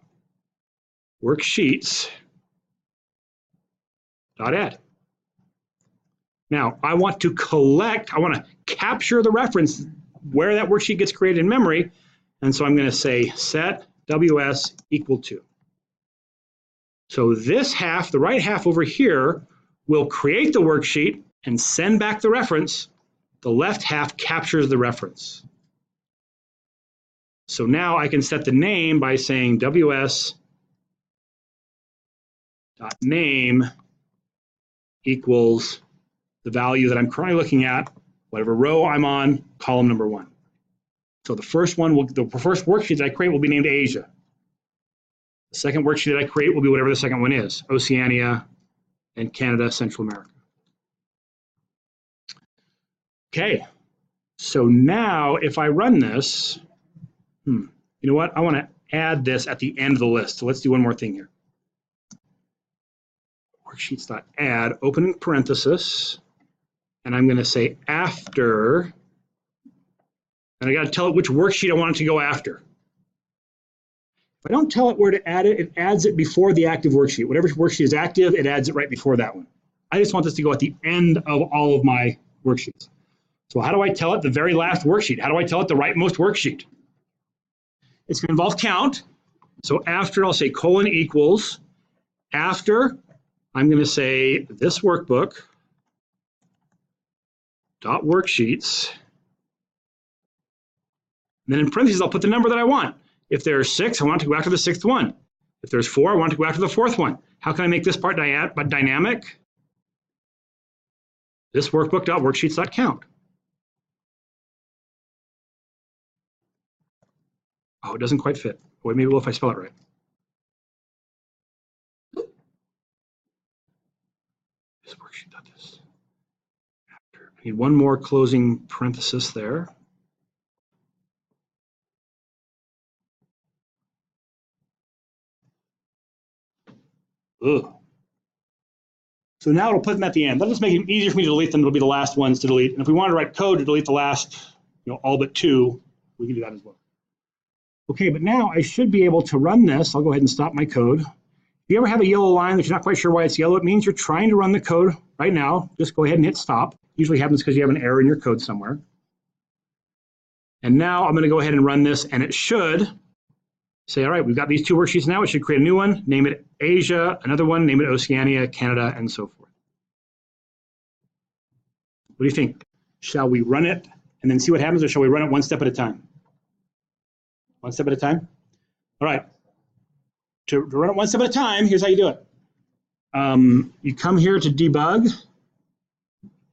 worksheets dot add. Now, I want to capture the reference where that worksheet gets created in memory. And so I'm going to say set ws equal to. So this half, the right half over here, will create the worksheet and send back the reference. The left half captures the reference. So now I can set the name by saying ws.name equals the value that I'm currently looking at, whatever row I'm on, column number 1. So the first worksheet that I create will be named Asia. The second worksheet that I create will be whatever the second one is, Oceania and Canada, Central America. Okay, so now if I run this, you know what? I want to add this at the end of the list. So let's do one more thing here. Worksheets.add, opening parenthesis, and I'm going to say after, and I got to tell it which worksheet I want it to go after. If I don't tell it where to add it, it adds it before the active worksheet. Whatever worksheet is active, it adds it right before that one. I just want this to go at the end of all of my worksheets. So how do I tell it the very last worksheet? How do I tell it the rightmost worksheet? It's going to involve count. So after, I'll say colon equals. After, I'm going to say this workbook dot worksheets. And then in parentheses, I'll put the number that I want. If there's 6, I want to go after the 6th one. If there's 4, I want to go after the 4th one. How can I make this part dynamic? This workbook.worksheets.count. Oh, it doesn't quite fit. Wait, maybe if I spell it right. This worksheet.this. After. I need one more closing parenthesis there. Ugh. So now it'll put them at the end. That'll just make it easier for me to delete them. It'll be the last ones to delete. And if we want to write code to delete the last, all but 2, we can do that as well. Okay, but now I should be able to run this. I'll go ahead and stop my code. If you ever have a yellow line that you're not quite sure why it's yellow, it means you're trying to run the code right now. Just go ahead and hit stop. Usually happens because you have an error in your code somewhere. And now I'm going to go ahead and run this, and it should say, all right, we've got these 2 worksheets now. It should create a new one, name it Asia, another one, name it Oceania, Canada, and so forth. What do you think? Shall we run it and then see what happens, or shall we run it one step at a time? One step at a time? All right. To run it one step at a time, here's how you do it. You come here to debug,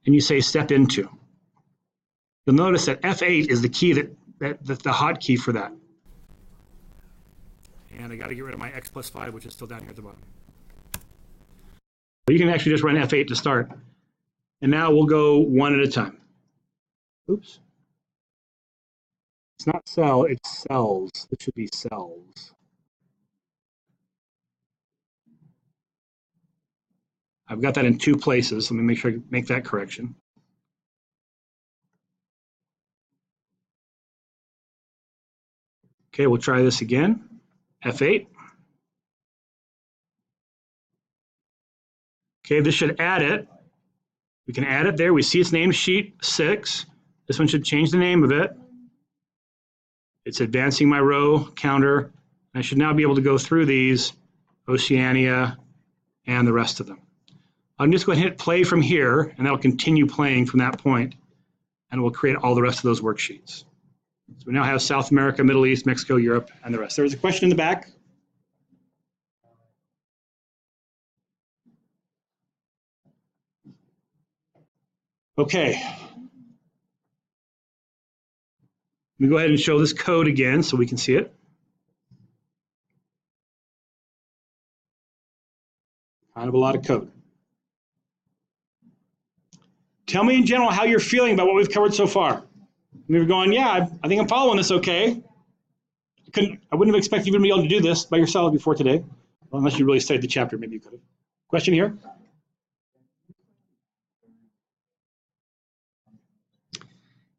and you say step into. You'll notice that F8 is the key the hotkey for that. And I got to get rid of my X+5, which is still down here at the bottom. But you can actually just run F8 to start. And now we'll go one at a time. Oops. It's not cell, it's cells. It should be cells. I've got that in 2 places. Let me make sure I make that correction. Okay, we'll try this again. F8. Okay, this should add it. We can add it there. We see it's named sheet 6. This one should change the name of it. It's advancing my row counter. I should now be able to go through these, Oceania and the rest of them. I'm just going to hit play from here, and that'll continue playing from that point, and we'll create all the rest of those worksheets. So we now have South America, Middle East, Mexico, Europe, and the rest. There was a question in the back. Okay. Let me go ahead and show this code again so we can see it. Kind of a lot of code. Tell me in general how you're feeling about what we've covered so far. You're going, yeah, I think I'm following this okay. I wouldn't have expected you to be able to do this by yourself before today. Well, unless you really studied the chapter, maybe you could have. Question here?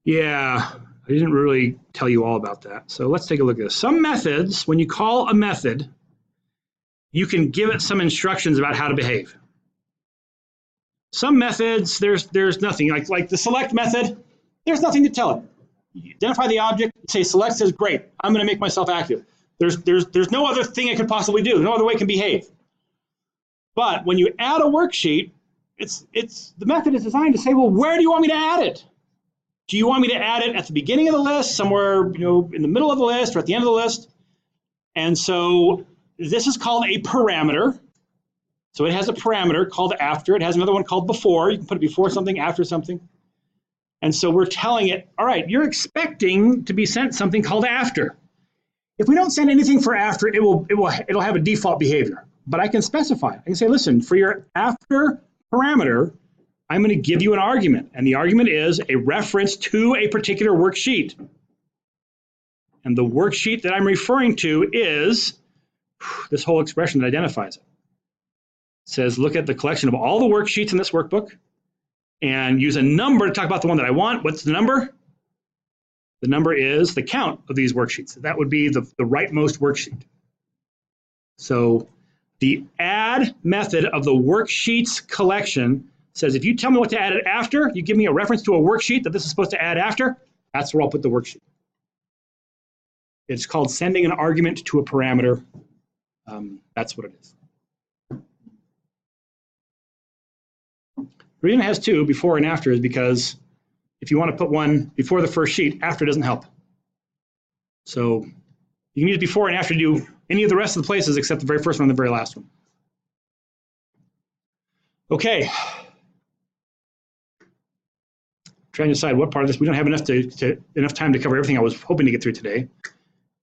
Yeah, I didn't really tell you all about that. So let's take a look at this. Some methods, when you call a method, you can give it some instructions about how to behave. Some methods, there's nothing. Like the select method, there's nothing to tell it. You identify the object, say select says, great, I'm going to make myself active. There's no other thing it could possibly do. No other way it can behave. But when you add a worksheet, the method is designed to say, well, where do you want me to add it? Do you want me to add it at the beginning of the list, somewhere in the middle of the list, or at the end of the list? And so this is called a parameter. So it has a parameter called after. It has another one called before. You can put it before something, after something. And so we're telling it, all right, you're expecting to be sent something called after. If we don't send anything for after, it'll have a default behavior. But I can specify. I can say, listen, for your after parameter, I'm going to give you an argument. And the argument is a reference to a particular worksheet. And the worksheet that I'm referring to is this whole expression that identifies it. It says, look at the collection of all the worksheets in this workbook and use a number to talk about the one that I want. What's the number? The number is the count of these worksheets. That would be the rightmost worksheet. So the add method of the worksheets collection says, if you tell me what to add it after, you give me a reference to a worksheet that this is supposed to add after, that's where I'll put the worksheet. It's called sending an argument to a parameter. That's what it is. The reason it has two, before and after, is because if you want to put one before the first sheet, after doesn't help. So you can use before and after to do any of the rest of the places except the very first one and the very last one. Okay. Trying to decide what part of this. We don't have enough time to cover everything I was hoping to get through today.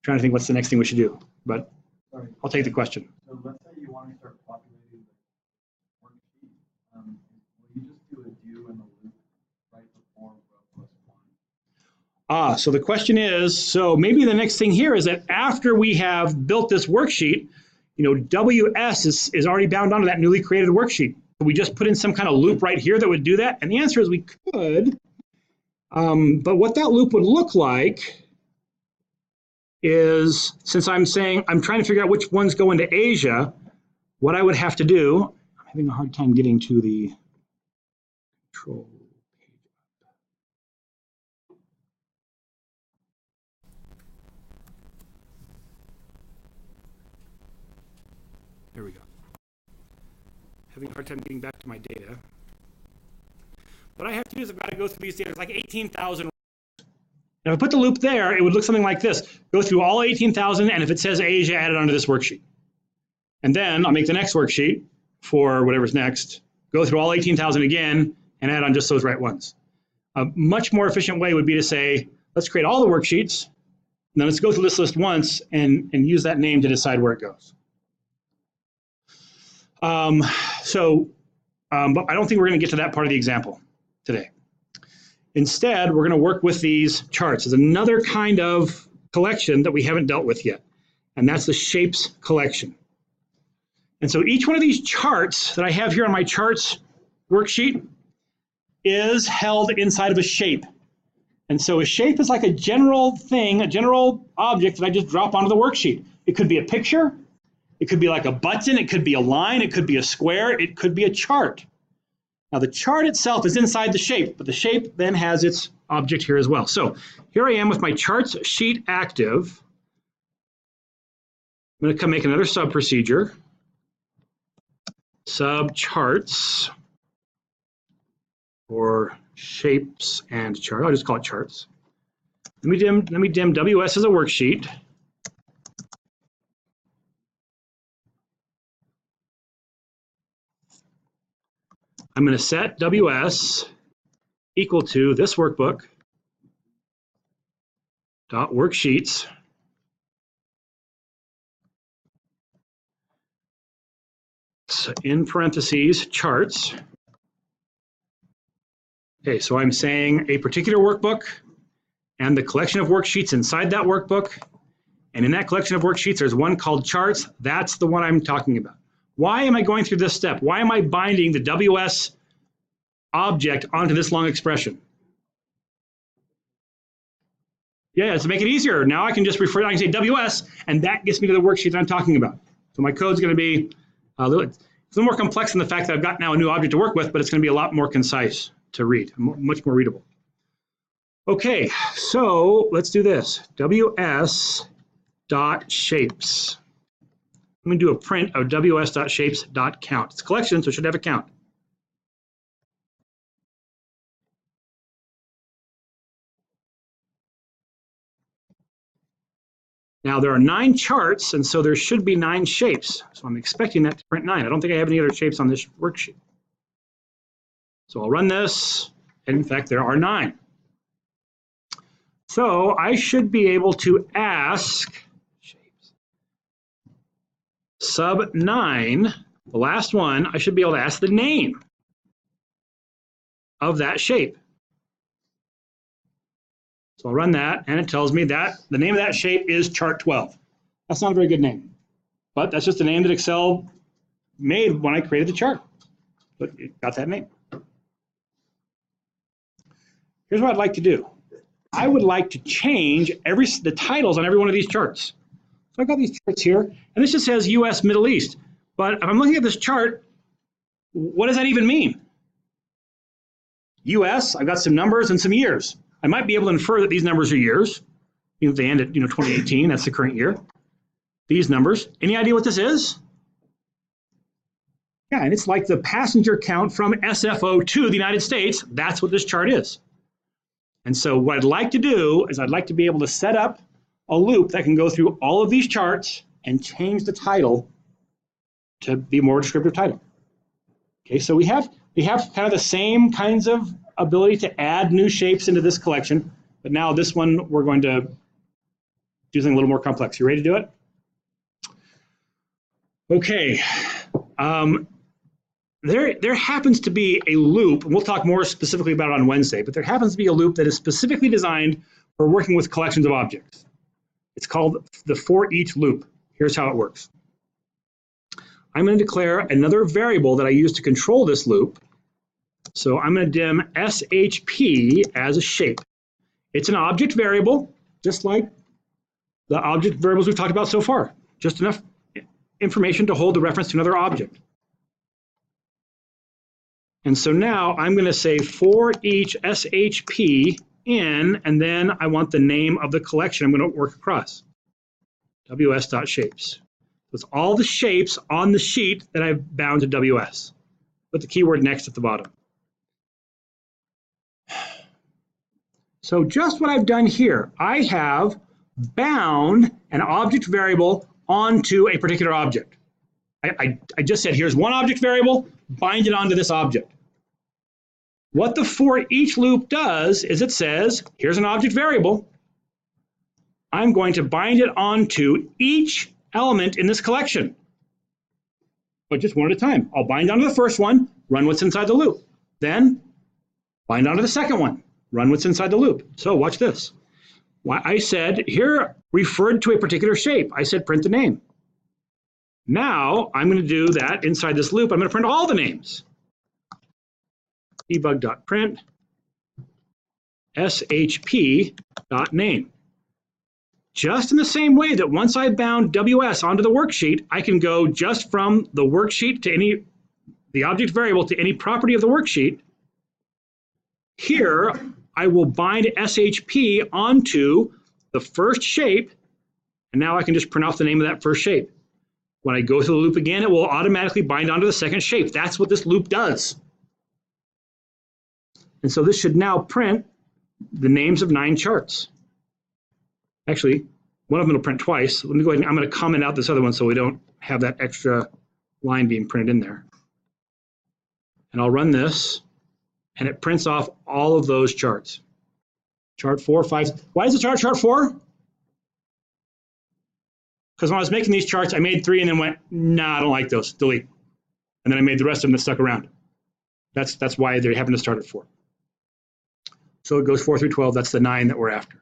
Trying to think what's the next thing we should do, but I'll take the question. So let's say you want to start populating the worksheet. Will you just do a do in the loop right before row +1? So the question is, so maybe the next thing here is that after we have built this worksheet, WS is already bound onto that newly created worksheet. Could we just put in some kind of loop right here that would do that? And the answer is we could. But what that loop would look like is, since I'm saying I'm trying to figure out which ones go into Asia, what I would have to do, I'm having a hard time getting to the control page. There we go. Having a hard time getting back to my data. What I have to do is I've got to go through these data. There's like 18,000. And if I put the loop there, it would look something like this. Go through all 18,000, and if it says Asia, add it onto this worksheet. And then I'll make the next worksheet for whatever's next, go through all 18,000 again, and add on just those right ones. A much more efficient way would be to say, let's create all the worksheets, and then let's go through this list once and use that name to decide where it goes. But I don't think we're going to get to that part of the example today. Instead, we're going to work with these charts. There's another kind of collection that we haven't dealt with yet, and that's the shapes collection. And so each one of these charts that I have here on my charts worksheet is held inside of a shape. And so a shape is like a general thing, a general object that I just drop onto the worksheet. It could be a picture, it could be like a button, it could be a line, it could be a square, it could be a chart. Now the chart itself is inside the shape, but the shape then has its object here as well. So here I am with my charts sheet active. I'm going to come make another sub procedure. Sub charts, or shapes and chart. I'll just call it charts. Let me dim WS as a worksheet. I'm going to set WS equal to this workbook dot worksheets in parentheses charts. Okay, so I'm saying a particular workbook and the collection of worksheets inside that workbook. And in that collection of worksheets, there's one called charts. That's the one I'm talking about. Why am I going through this step? Why am I binding the WS object onto this long expression? Yeah, to make it easier. Now I can just refer, I can say WS, and that gets me to the worksheet that I'm talking about. So my code's going to be it's a little more complex than the fact that I've got now a new object to work with, but it's going to be a lot more concise to read, much more readable. Okay, so let's do this. WS dot shapes. I'm going to do a print of ws dot shapes dot count. It's a collection, so it should have a count. Now there are 9 charts, and so there should be 9 shapes. So I'm expecting that to print 9. I don't think I have any other shapes on this worksheet. So I'll run this, and in fact there are 9. So I should be able to ask shapes. Sub 9, the last one, I should be able to ask the name of that shape. So I'll run that, and it tells me that the name of that shape is chart 12. That's not a very good name, but that's just the name that Excel made when I created the chart. But it got that name. Here's what I'd like to do. I would like to change the titles on every one of these charts. So I've got these charts here, and this just says US Middle East. But if I'm looking at this chart, what does that even mean? US, I've got some numbers and some years. I might be able to infer that these numbers are years. You know, they end at 2018, that's the current year. These numbers, any idea what this is? Yeah, and it's like the passenger count from SFO to the United States. That's what this chart is. And so what I'd like to do is I'd like to be able to set up a loop that can go through all of these charts and change the title to be a more descriptive title. Okay, so we have kind of the same kinds of ability to add new shapes into this collection, but now this one we're going to do something a little more complex. You ready to do it? Okay. There happens to be a loop, and we'll talk more specifically about it on Wednesday, but there happens to be a loop that is specifically designed for working with collections of objects. It's called the for each loop. Here's how it works. I'm going to declare another variable that I use to control this loop. So I'm going to dim SHP as a shape. It's an object variable, just like the object variables we've talked about so far. Just enough information to hold the reference to another object. And so now I'm going to say for each SHP in, and then I want the name of the collection I'm going to work across. ws.shapes. It's all the shapes on the sheet that I've bound to WS. Put the keyword next at the bottom. So just what I've done here, I have bound an object variable onto a particular object. I just said, here's one object variable, bind it onto this object. What the for each loop does is it says, here's an object variable. I'm going to bind it onto each element in this collection, but just one at a time. I'll bind onto the first one, run what's inside the loop. Then bind onto the second one, run what's inside the loop. So watch this. I said here referred to a particular shape. I said print the name. Now I'm going to do that inside this loop. I'm going to print all the names. Debug.print shp.name. Just in the same way that once I bound WS onto the worksheet, I can go just from the worksheet to the object variable to any property of the worksheet. Here, I will bind SHP onto the first shape, and now I can just print off the name of that first shape. When I go through the loop again, it will automatically bind onto the second shape. That's what this loop does. And so this should now print the names of 9 charts. Actually, one of them will print twice. Let me go ahead and I'm going to comment out this other one so we don't have that extra line being printed in there. And I'll run this, and it prints off all of those charts. Chart 4, 5. Why is it chart 4? Because when I was making these charts, I made 3 and then went, nah, I don't like those, delete. And then I made the rest of them that stuck around. That's why they happen to start at 4. So it goes 4 through 12, that's the 9 that we're after.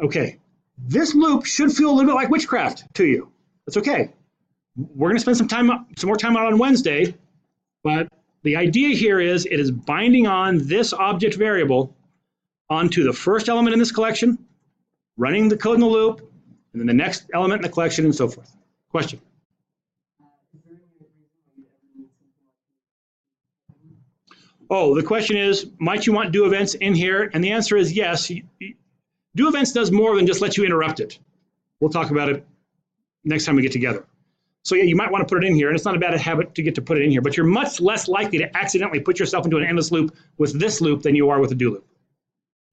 Okay, this loop should feel a little bit like witchcraft to you. That's okay. We're gonna spend some more time on Wednesday, but the idea here is it is binding on this object variable onto the first element in this collection, running the code in the loop, and then the next element in the collection, and so forth. Question? Oh, the question is, might you want do events in here? And the answer is yes. Do events does more than just let you interrupt it. We'll talk about it next time we get together. So yeah, you might want to put it in here, and it's not a bad habit to get to put it in here, but you're much less likely to accidentally put yourself into an endless loop with this loop than you are with a do loop.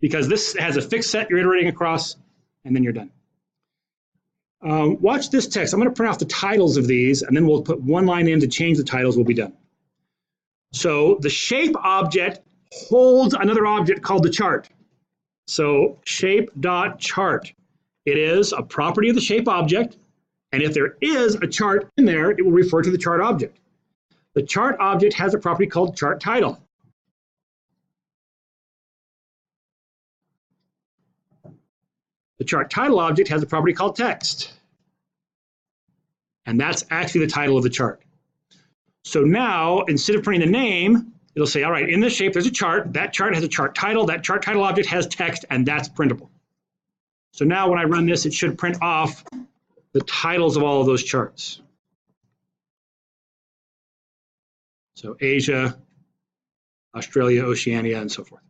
Because this has a fixed set you're iterating across, and then you're done. Watch this text. I'm going to print off the titles of these, and then we'll put one line in to change the titles. We'll be done. So the shape object holds another object called the chart. So shape.chart. It is a property of the shape object, and if there is a chart in there, it will refer to the chart object. The chart object has a property called chart title. The chart title object has a property called text. And that's actually the title of the chart. So now, instead of printing the name, it'll say, all right, in this shape, there's a chart. That chart has a chart title. That chart title object has text, and that's printable. So now when I run this, it should print off the titles of all of those charts. So Asia, Australia, Oceania, and so forth.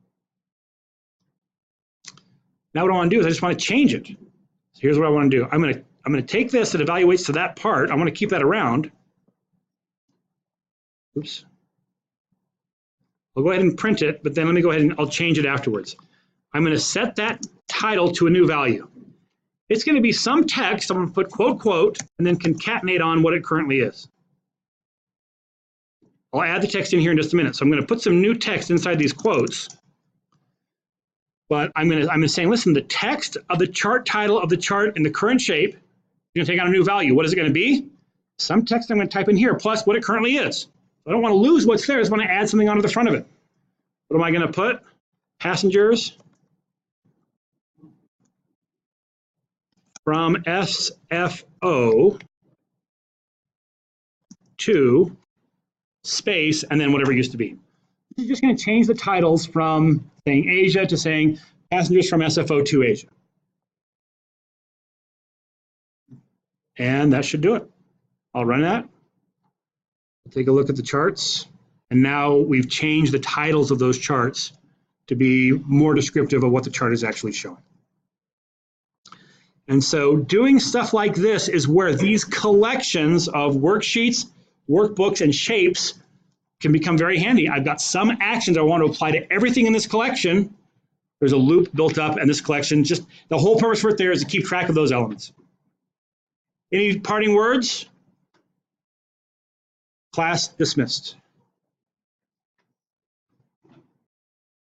Now what I want to do is I just want to change it. So here's what I want to do. I'm going to take this that evaluates to that part. I want to keep that around. Oops. I'll go ahead and print it, but then let me go ahead and I'll change it afterwards. I'm going to set that title to a new value. It's going to be some text. I'm going to put quote, quote, and then concatenate on what it currently is. I'll add the text in here in just a minute. So I'm going to put some new text inside these quotes. But I'm saying, listen, the text of the chart title of the chart in the current shape is going to take on a new value. What is it going to be? Some text I'm going to type in here plus what it currently is. I don't want to lose what's there. I just want to add something onto the front of it. What am I going to put? Passengers from SFO to space and then whatever it used to be. You're just going to change the titles from saying Asia to saying passengers from SFO to Asia. And that should do it. I'll run that. Take a look at the charts. And now we've changed the titles of those charts to be more descriptive of what the chart is actually showing. And so doing stuff like this is where these collections of worksheets, workbooks, and shapes can become very handy. I've got some actions I want to apply to everything in this collection. There's a loop built up in this collection. Just the whole purpose for it there is to keep track of those elements. Any parting words? Class dismissed.